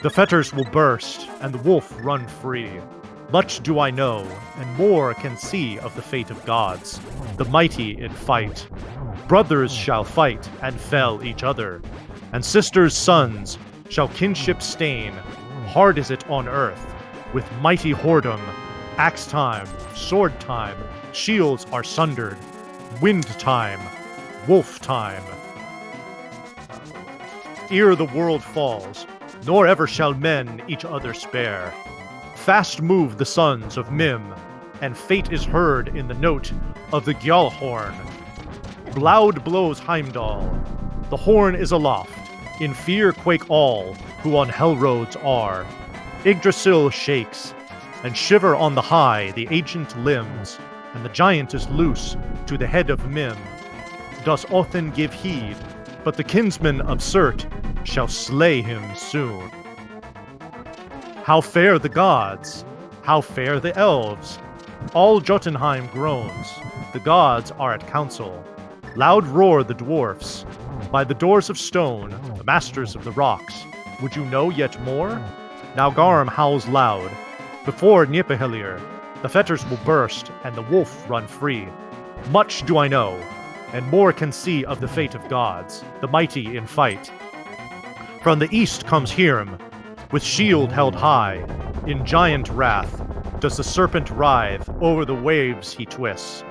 The fetters will burst, and the wolf run free. Much do I know, and more can see of the fate of gods, the mighty in fight. Brothers shall fight and fell each other, and sisters' sons shall kinship stain. Hard is it on earth, with mighty whoredom. Axe time, sword time, shields are sundered. Wind time, wolf time. Ere the world falls, nor ever shall men each other spare. Fast move the sons of Mim, and fate is heard in the note of the Gjalhorn. Loud blows Heimdall, the horn is aloft, in fear quake all who on hell roads are. Yggdrasil shakes, and shiver on the high the ancient limbs, and the giant is loose to the head of Mim. Does Othin give heed, but the kinsman of Surt shall slay him soon. How fare the gods? How fare the elves? All Jotunheim groans. The gods are at council. Loud roar the dwarfs. By the doors of stone, the masters of the rocks. Would you know yet more? Now Garm howls loud. Before Nippehelir, the fetters will burst, and the wolf run free. Much do I know, and more can see of the fate of gods, the mighty in fight. From the east comes Hirm, with shield held high. In giant wrath does the serpent writhe, over the waves he twists,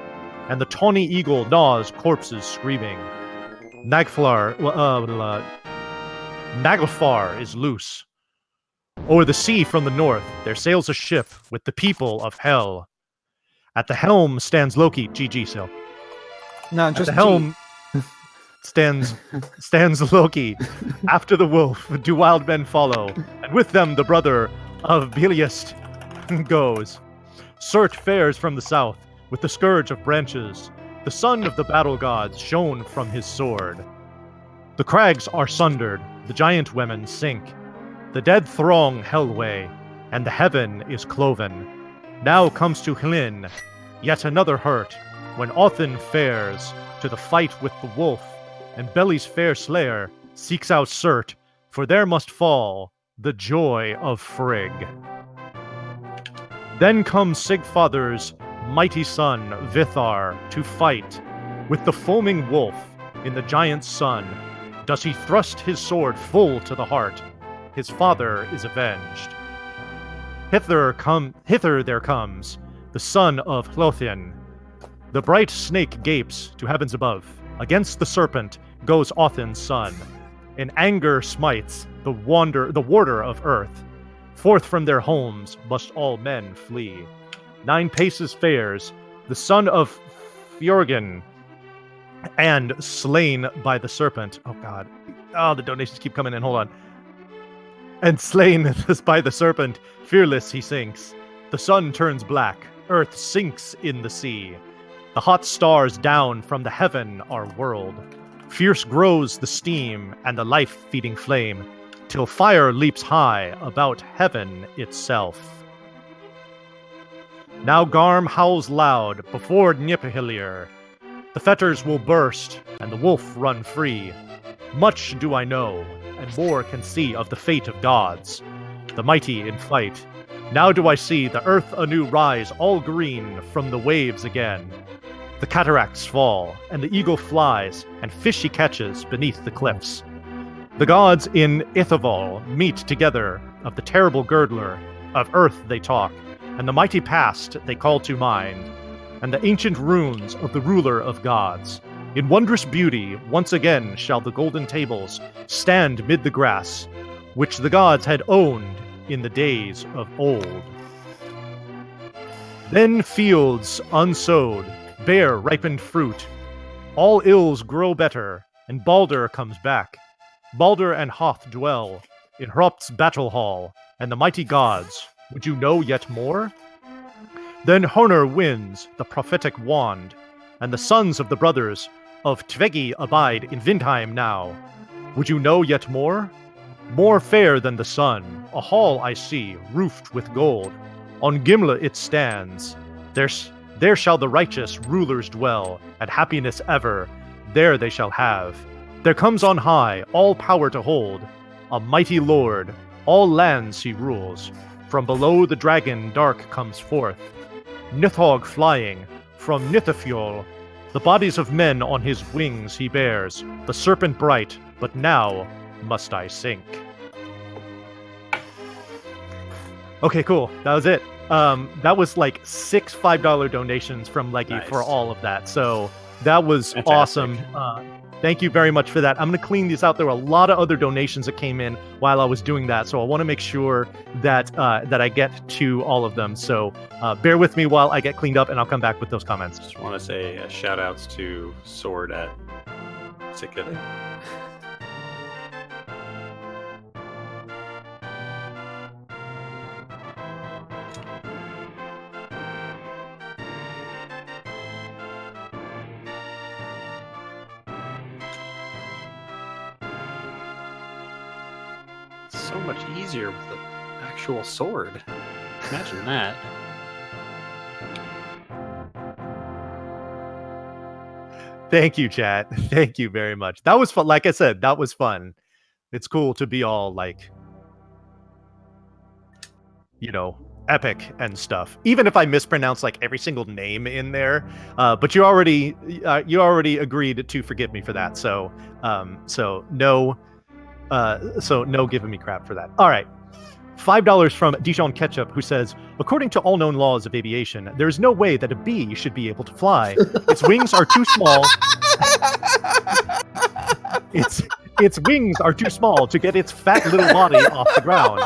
and the tawny eagle gnaws corpses screaming. Naglfar is loose. O'er the sea from the north there sails a ship with the people of hell. At the helm stands Loki. GG, Sil. No, At just the helm stands Loki. After the wolf do wild men follow, and with them the brother of Beliast goes. Surt fares from the south with the scourge of branches. The sun of the battle gods shone from his sword. The crags are sundered, the giant women sink. The dead throng Hellway, and the heaven is cloven. Now comes to Hlin yet another hurt, when Othin fares to the fight with the wolf, and Beli's fair slayer seeks out Surt, for there must fall the joy of Frigg. Then comes Sigfather's mighty son Vithar to fight with the foaming wolf in the giant's son. Does he thrust his sword full to the heart? His father is avenged. Hither there comes the son of Hlothin. The bright snake gapes to heavens above. Against the serpent goes Othin's son. In anger smites the warder of earth. Forth from their homes must all men flee. 9 paces fares the son of Fjorgen, and slain by the serpent. Oh god. Oh, the donations keep coming in. Hold on. And slain by the serpent, fearless he sinks. The sun turns black, earth sinks in the sea. The hot stars down from the heaven are whirled. Fierce grows the steam and the life-feeding flame, till fire leaps high about heaven itself. Now Garm howls loud before Nipahilier. The fetters will burst, and the wolf run free. Much do I know, and more can see of the fate of gods, the mighty in fight. Now do I see the earth anew rise all green from the waves again. The cataracts fall, and the eagle flies, and fish he catches beneath the cliffs. The gods in Ithaval meet together, of the terrible girdler, of earth they talk, and the mighty past they call to mind, and the ancient runes of the ruler of gods. In wondrous beauty, once again shall the golden tables stand mid the grass, which the gods had owned in the days of old. Then fields unsowed bear ripened fruit. All ills grow better, and Balder comes back. Balder and Hoth dwell in Hropt's battle hall, and the mighty gods. Would you know yet more? Then Honor wins the prophetic wand, and the sons of the brothers of Tvegi abide in Vindheim now. Would you know yet more? More fair than the sun, a hall I see, roofed with gold. On Gimla it stands. There shall the righteous rulers dwell, and happiness ever, there they shall have. There comes on high all power to hold, a mighty lord, all lands he rules. From below the dragon dark comes forth, Nithog flying, from Nithafjol. The bodies of men on his wings he bears, the serpent bright, but now must I sink. Okay, cool. That was it. That was like 6 $5 donations from Leggy for all of that. So that was awesome. Thank you very much for that. I'm going to clean these out. There were a lot of other donations that came in while I was doing that. So I want to make sure that that I get to all of them. So bear with me while I get cleaned up, and I'll come back with those comments. Just want to say shout outs to Sword at Sikit. So much easier with the actual sword. Imagine that. Thank you, chat. Thank you very much. That was fun. Like I said, that was fun. It's cool to be all like, you know, epic and stuff. Even if I mispronounce like every single name in there, but you already agreed to forgive me for that. So no giving me crap for that. All right. $5 from Dijon Ketchup, who says, according to all known laws of aviation, there is no way that a bee should be able to fly. Its wings are too small. Its wings are too small to get its fat little body off the ground.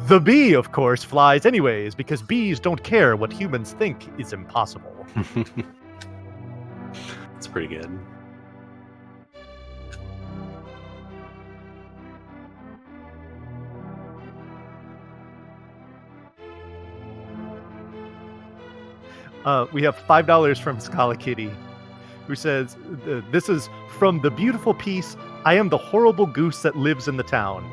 The bee, of course, flies anyways, because bees don't care what humans think is impossible. That's pretty good. We have $5 from Scala Kitty, who says, this is from the beautiful piece, I am the horrible goose that lives in the town.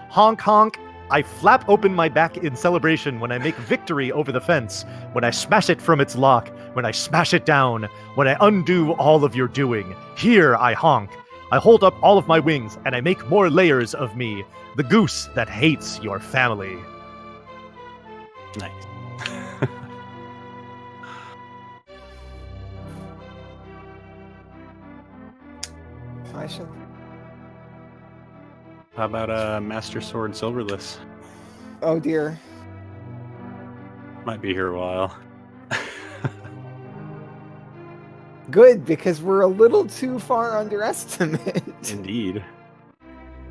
Honk honk, I flap open my back in celebration when I make victory over the fence, when I smash it from its lock, when I smash it down, when I undo all of your doing. Here I honk. I hold up all of my wings, and I make more layers of me, the goose that hates your family. Nice. I should. How about Master Sword Silverless? Oh dear. Might be here a while. Good, because we're a little too far underestimate. Indeed.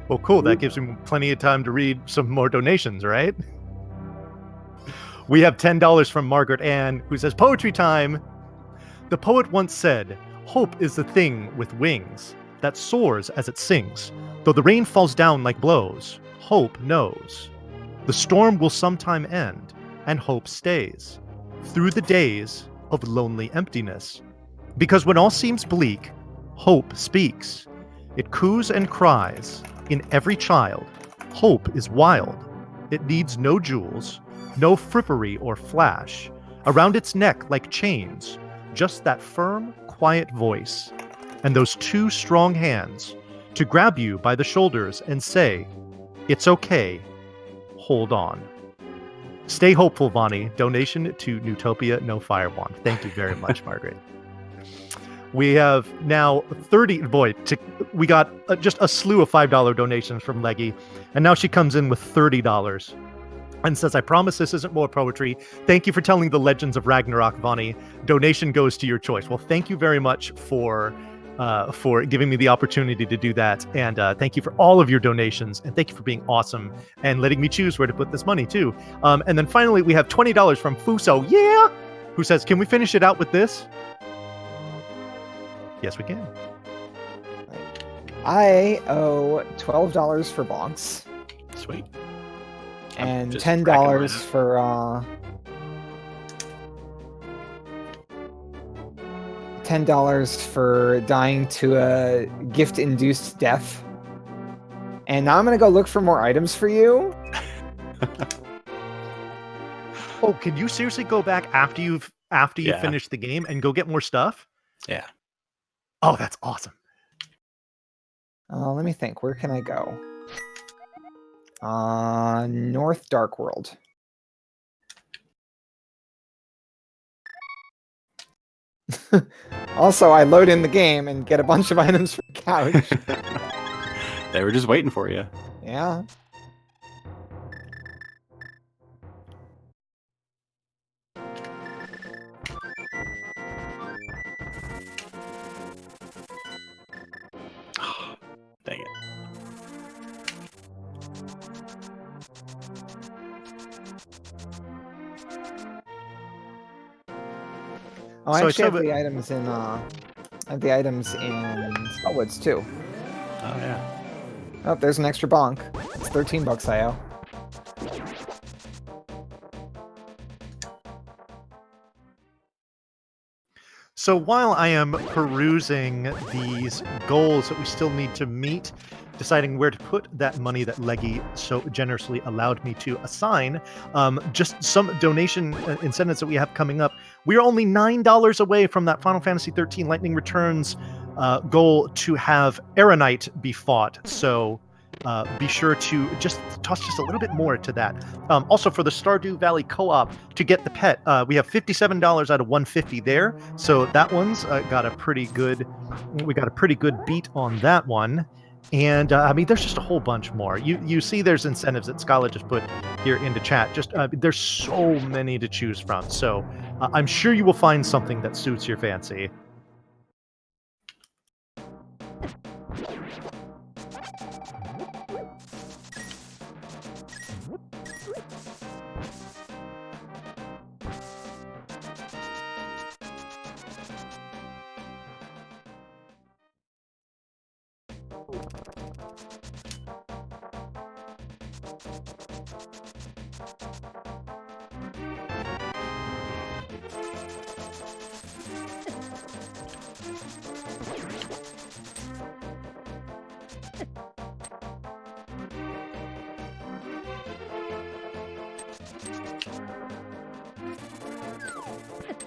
Well, cool. That gives me plenty of time to read some more donations, right? We have $10 from Margaret Ann, who says, poetry time. The poet once said, hope is the thing with wings that soars as it sings. Though the rain falls down like blows, hope knows. The storm will sometime end, and hope stays. through the days of lonely emptiness. Because when all seems bleak, hope speaks. It coos and cries in every child. Hope is wild. It needs no jewels, no frippery or flash. Around its neck like chains, just that firm, quiet voice. And those two strong hands to grab you by the shoulders and say, "It's okay. Hold on." Stay hopeful, Vonnie. Donation to Newtopia No Firewand. Thank you very much, Margaret. We have now 30. Boy, we got just a slew of $5 donations from Leggy, and now she comes in with $30 and says, "I promise this isn't more poetry. Thank you for telling the legends of Ragnarok, Vonnie. Donation goes to your choice." Well, thank you very much for giving me the opportunity to do that, and thank you for all of your donations, and thank you for being awesome and letting me choose where to put this money too. And then finally, we have $20 from Fuso, who says, "Can we finish it out with this?" Yes, we can. I owe $12 for bonks. Sweet. And just $10 racking for $10 for dying to a gift-induced death. And now I'm gonna go look for more items for you. Oh, can you seriously go back after you Yeah. finish the game and go get more stuff? Yeah. Oh, that's awesome. Let me think. Where can I go? North Dark World. Also, I load in the game and get a bunch of items for the couch. They were just waiting for you. Yeah. Dang it. Oh, I actually have the items in Spellwoods too. Oh yeah. Oh, there's an extra bonk. It's $13 I owe. So while I am perusing these goals that we still need to meet, deciding where to put that money that Leggy so generously allowed me to assign, just some donation incentives that we have coming up. We are only $9 away from that Final Fantasy XIII Lightning Returns goal to have Aeronite be fought. So be sure to just toss just a little bit more to that. Also, for the Stardew Valley Co-op to get the pet, we have $57 out of $150 there. So that one's got a pretty good. We got a pretty good beat on that one. And I mean, there's just a whole bunch more. You see, there's incentives that Scala just put here into chat. Just there's so many to choose from. So I'm sure you will find something that suits your fancy.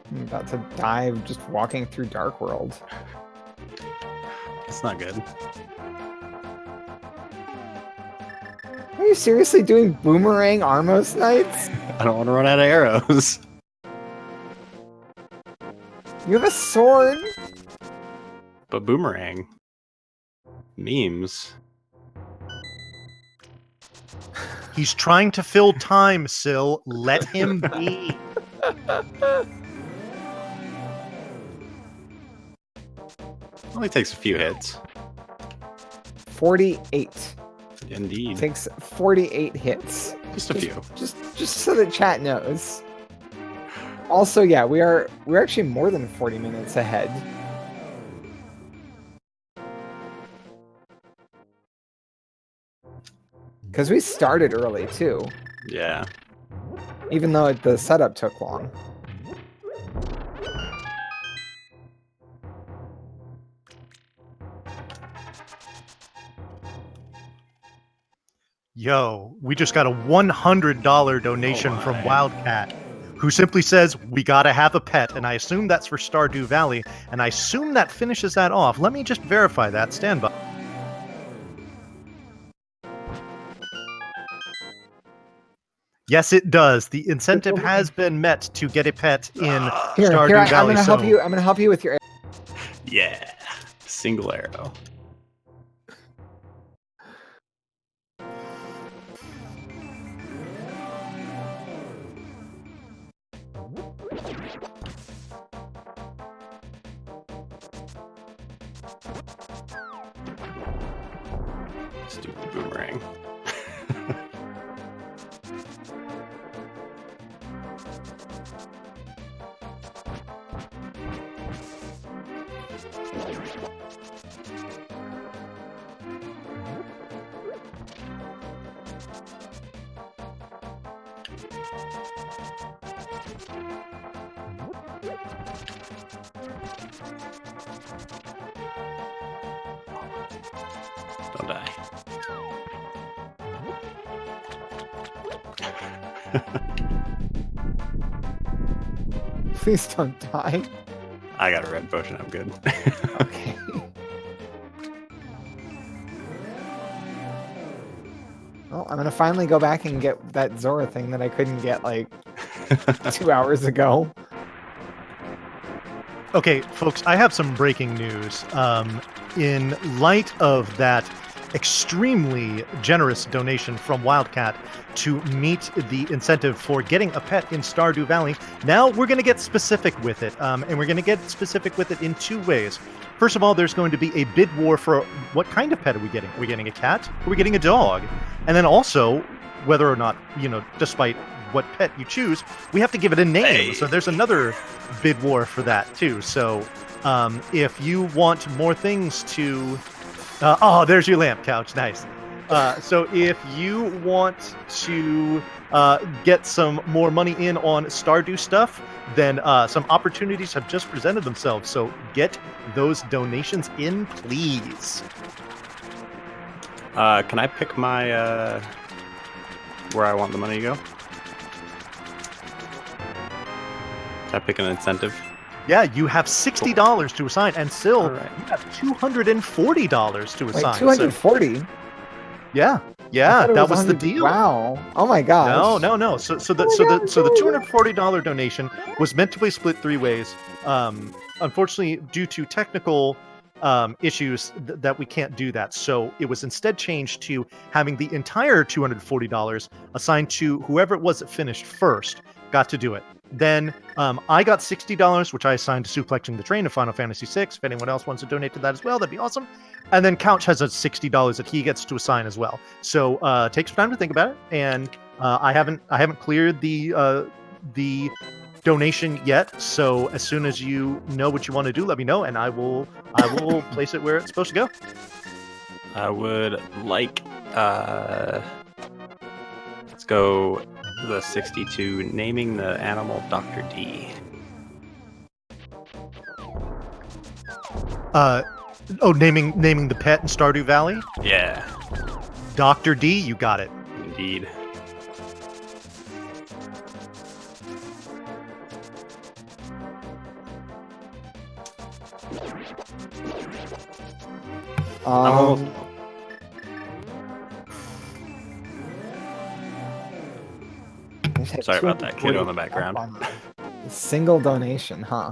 I'm about to die just walking through Dark World. It's not good. Are you seriously doing boomerang Armos Knights? I don't want to run out of arrows. You have a sword? But boomerang. Memes. He's trying to fill time, Syl. Let him be. Only takes a few hits. 48. Indeed. Takes 48 hits. Just a few. Just so the chat knows. Also, yeah, we're actually more than 40 minutes ahead. Because we started early too. Yeah. Even though the setup took long. Yo, we just got a $100 donation from Wildcat, who simply says, we gotta have a pet, and I assume that's for Stardew Valley, and I assume that finishes that off. Let me just verify that. Stand by. Yes, it does. The incentive has been met to get a pet in Stardew Valley. I'm gonna help you. I'm gonna help you with your. Yeah. Single arrow. Stupid boomerang. Don't die. Please don't die. I got a red potion. I'm good. Okay. Well, I'm gonna finally go back and get that Zora thing that I couldn't get like 2 hours ago. Okay, folks, I have some breaking news. In light of that extremely generous donation from Wildcat to meet the incentive for getting a pet in Stardew Valley, now we're going to get specific with it. And we're going to get specific with it in 2 ways. First of all, there's going to be a bid war for what kind of pet are we getting? Are we getting a cat? Are we getting a dog? And then also, whether or not, despite what pet you choose, we have to give it a name. Hey. So there's another bid war for that too. So if you want more things to... there's your lamp couch. Nice. So if you want to get some more money in on Stardew stuff, then some opportunities have just presented themselves. So get those donations in, please. Can I pick my where I want the money to go? Can I pick an incentive? Yeah, you have $60 to assign, and Syl, All right. you have $240 to assign. Like 240. So, yeah, that was the 100. deal. Wow. Oh my gosh. No. So the $240 donation was meant to be split 3 ways. Unfortunately, due to technical issues, that we can't do that. So it was instead changed to having the entire $240 assigned to whoever it was that finished first. Got to do it. Then I got $60, which I assigned to Suplexing the Train of Final Fantasy VI. If anyone else wants to donate to that as well, that'd be awesome. And then Couch has a $60 that he gets to assign as well. So take some time to think about it. And I haven't cleared the donation yet. So as soon as you know what you want to do, let me know, and I will place it where it's supposed to go. I would like let's go the 62, naming the animal Dr. D. Naming the pet in Stardew Valley? Yeah, Dr. D, you got it. indeed. I'm almost... Sorry about that, kiddo in the background. Single donation, huh?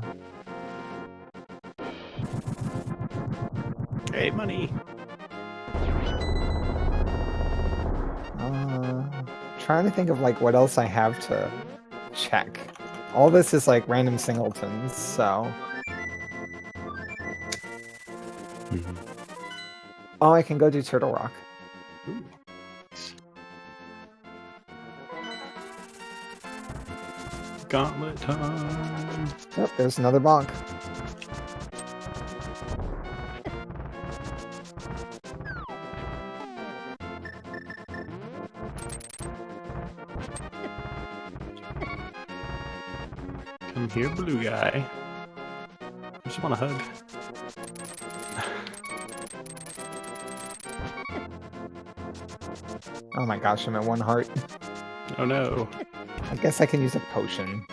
Hey, money. Trying to think of like what else I have to check. All this is like random singletons, so. Mm-hmm. Oh, I can go do Turtle Rock. Ooh. Gauntlet time. Yep, there's another bonk. Come here, blue guy. I just want a hug. Oh my gosh, I'm at 1 heart. Oh no. I guess I can use a potion.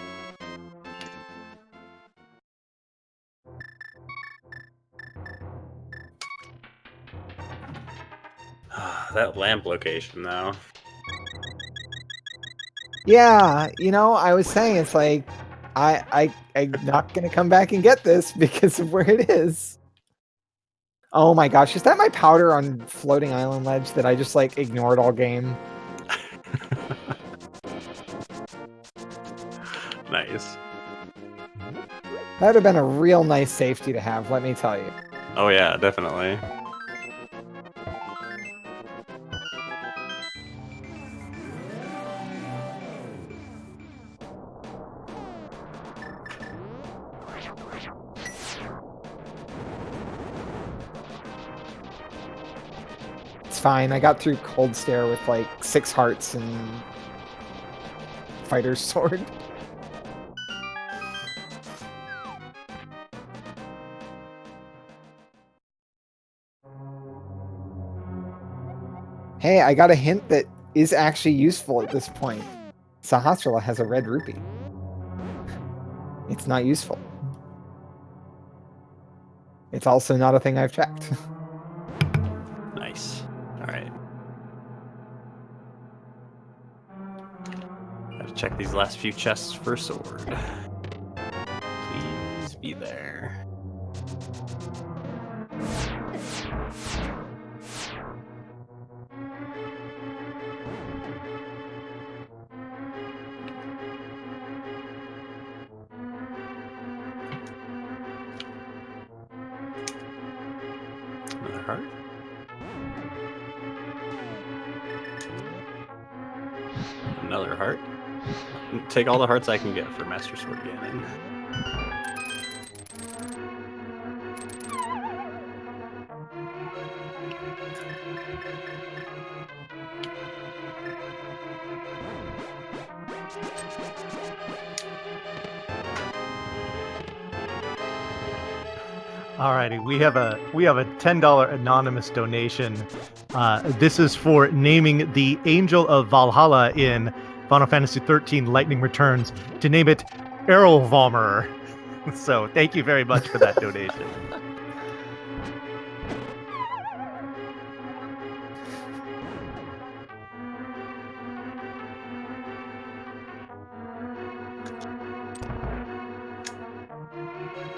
That lamp location, though. Yeah, I was saying it's like I'm not gonna come back and get this because of where it is. Oh my gosh, is that my powder on floating island ledge that I just like ignored all game? Nice. That would have been a real nice safety to have, let me tell you. Oh yeah, definitely. It's fine. I got through Cold Stare with like 6 hearts and Fighter's Sword. Hey, I got a hint that is actually useful at this point. Sahasrara has a red rupee. It's not useful. It's also not a thing I've checked. Nice. Alright. Gotta check these last few chests for a sword. Please be there. Another heart. Another heart. Take all the hearts I can get for Master Sword Ganon. Alrighty, we have a $10 anonymous donation. This is for naming the Angel of Valhalla in Final Fantasy XIII Lightning Returns to name it Errolvalmer. So thank you very much for that donation.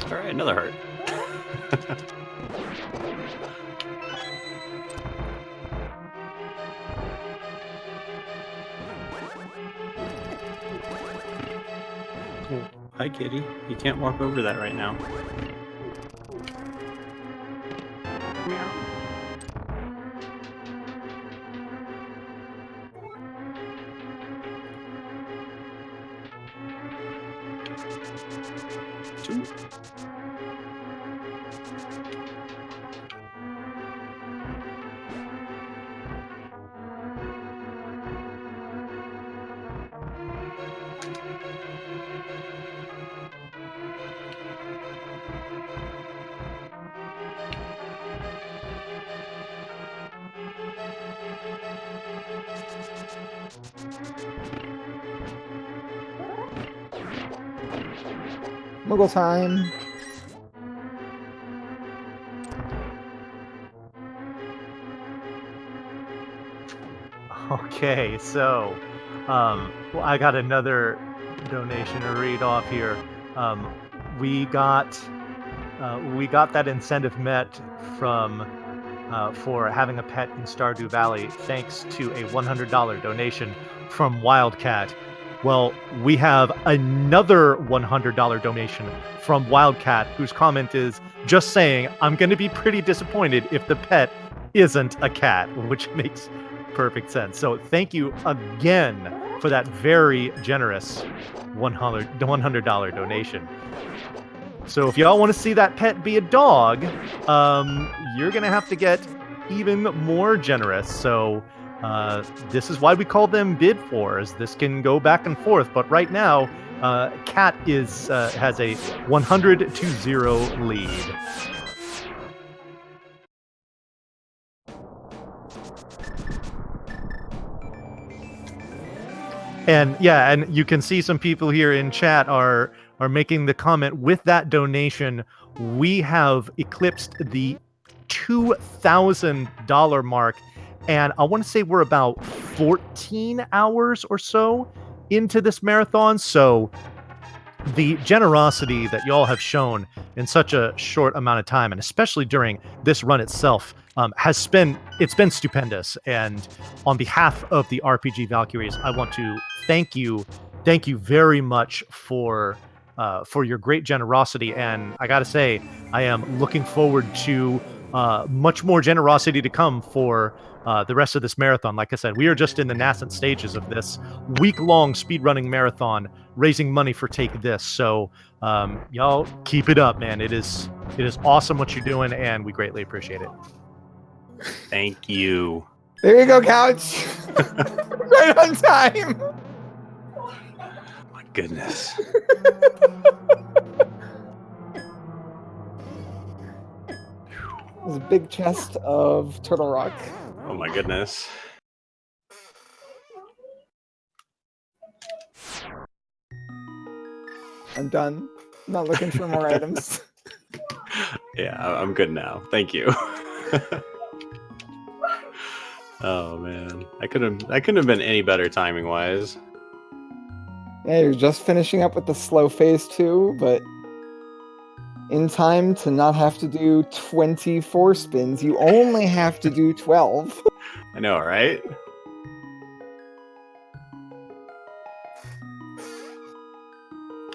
All right, another heart. Oh, hi, kitty. You can't walk over that right now. Meow. Choo. Moogle time. Okay, so well, I got another donation to read off here. We got that incentive met from for having a pet in Stardew Valley, thanks to a $100 donation from Wildcat. Well, we have another $100 donation from Wildcat, whose comment is just saying, "I'm going to be pretty disappointed if the pet isn't a cat," which makes perfect sense. So thank you again for that very generous $100 donation. So if y'all want to see that pet be a dog, you're going to have to get even more generous. So this is why we call them bid wars. This can go back and forth, but right now, Cat has a 100-0 lead. And yeah, and you can see some people here in chat are making the comment, with that donation, we have eclipsed the $2,000 mark. And I want to say we're about 14 hours or so into this marathon. So the generosity that y'all have shown in such a short amount of time, and especially during this run itself, it's been stupendous. And on behalf of the RPG Valkyries, I want to thank you very much for your great generosity. And I gotta say, I am looking forward to much more generosity to come for the rest of this marathon. Like I said, we are just in the nascent stages of this week-long speedrunning marathon, raising money for Take This. So y'all keep it up, man. It is awesome what you're doing, and we greatly appreciate it. Thank you. There you go, Couch. Right on time. My goodness. There's a big chest of turtle rock. Oh my goodness. I'm done. Not looking for more items. Yeah, I'm good now. Thank you. Oh man, I couldn't have been any better timing wise. Yeah, you're just finishing up with the slow phase 2, but in time to not have to do 24 spins. You only have to do 12. I know, right?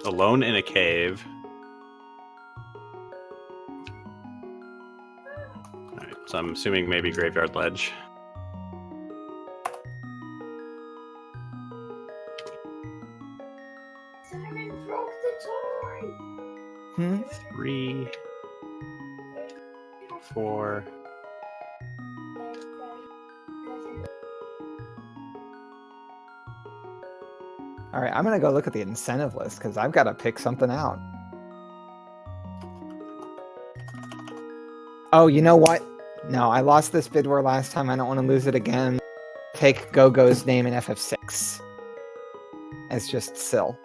Alone in a cave. Alright, so I'm assuming maybe Graveyard Ledge. Simon broke the toy! 3, 4. All right, I'm gonna go look at the incentive list because I've got to pick something out. Oh, you know what? No, I lost this bid war last time. I don't want to lose it again. Take Go-Go's name in FF6 as just Syl.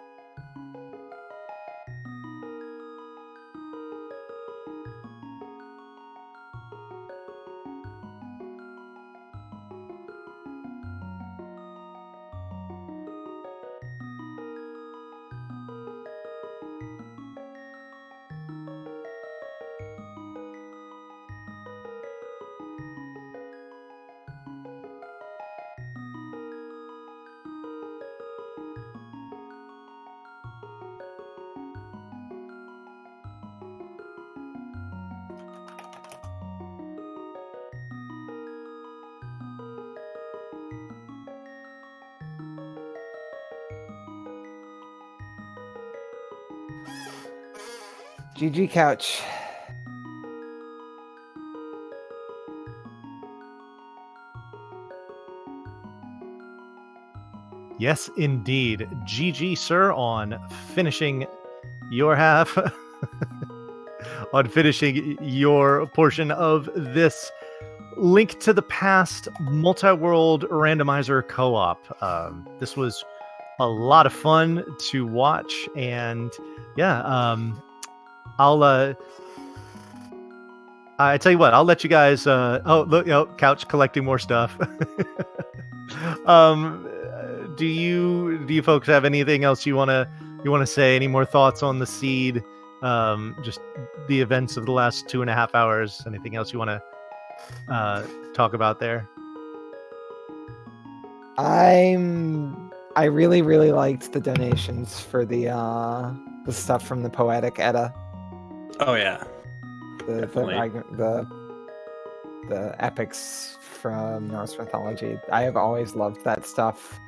GG Couch. Yes, indeed. GG, sir, on finishing your half, on finishing your portion of this Link to the Past Multiworld Randomizer Co-op. This was a lot of fun to watch, and yeah, I tell you what, I'll let you guys. Oh, look, Couch collecting more stuff. Do you folks have anything else you wanna say? Any more thoughts on the seed? Just the events of the last 2.5 hours. Anything else you wanna talk about there? I really, really liked the donations for the stuff from the Poetic Edda. Oh yeah. The epics from Norse mythology. I have always loved that stuff.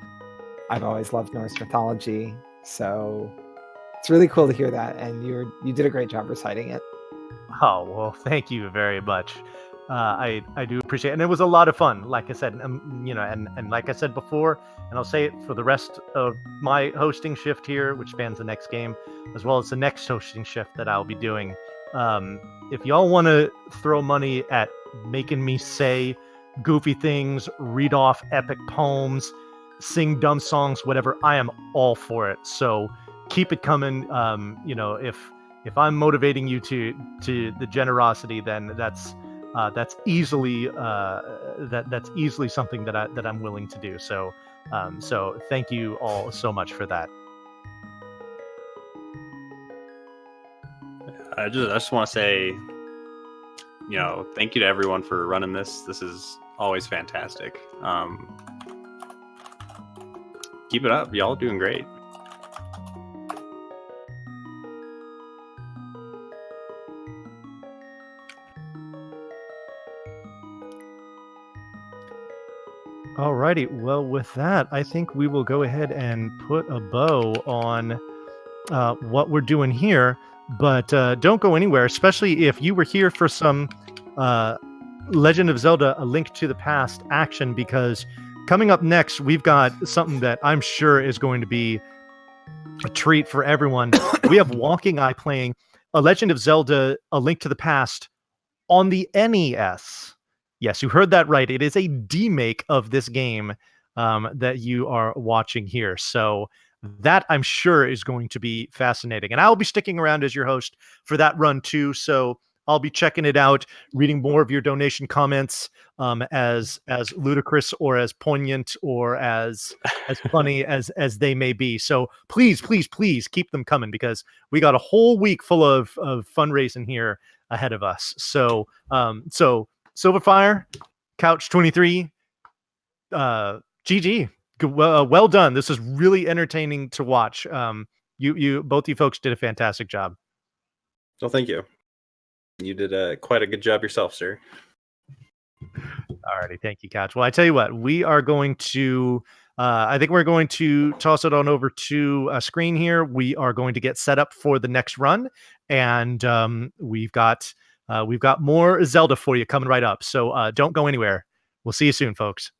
I've always loved Norse mythology, so it's really cool to hear that, and you did a great job reciting it. Oh, well, thank you very much. I do appreciate it. And it was a lot of fun, like I said, and like I said before, and I'll say it for the rest of my hosting shift here, which spans the next game, as well as the next hosting shift that I'll be doing. If y'all want to throw money at making me say goofy things, read off epic poems, sing dumb songs, whatever. I am all for it. So keep it coming. If I'm motivating you to the generosity, then that's easily that's easily something that I'm willing to do. So thank you all so much for that. I just want to say, thank you to everyone for running this. This is always fantastic. Keep it up. Y'all doing great. Alrighty, well, with that, I think we will go ahead and put a bow on what we're doing here. But don't go anywhere, especially if you were here for some Legend of Zelda: A Link to the Past action, because coming up next, we've got something that I'm sure is going to be a treat for everyone. We have Walking Eye playing A Legend of Zelda: A Link to the Past on the NES. Yes, you heard that right. It is a demake of this game that you are watching here. So that, I'm sure, is going to be fascinating. And I'll be sticking around as your host for that run too. So I'll be checking it out, reading more of your donation comments, as ludicrous or as poignant or as funny as they may be. So please keep them coming, because we got a whole week full of fundraising here ahead of us. So sylverfyre, Couch 23, GG. Well done. This is really entertaining to watch. You both you folks did a fantastic job. Well, thank you. You did quite a good job yourself, sir. Alrighty, thank you, Couch. Well, I tell you what, we are going to. I think we're going to toss it on over to a screen here. We are going to get set up for the next run, and we've got more Zelda for you coming right up. So don't go anywhere. We'll see you soon, folks.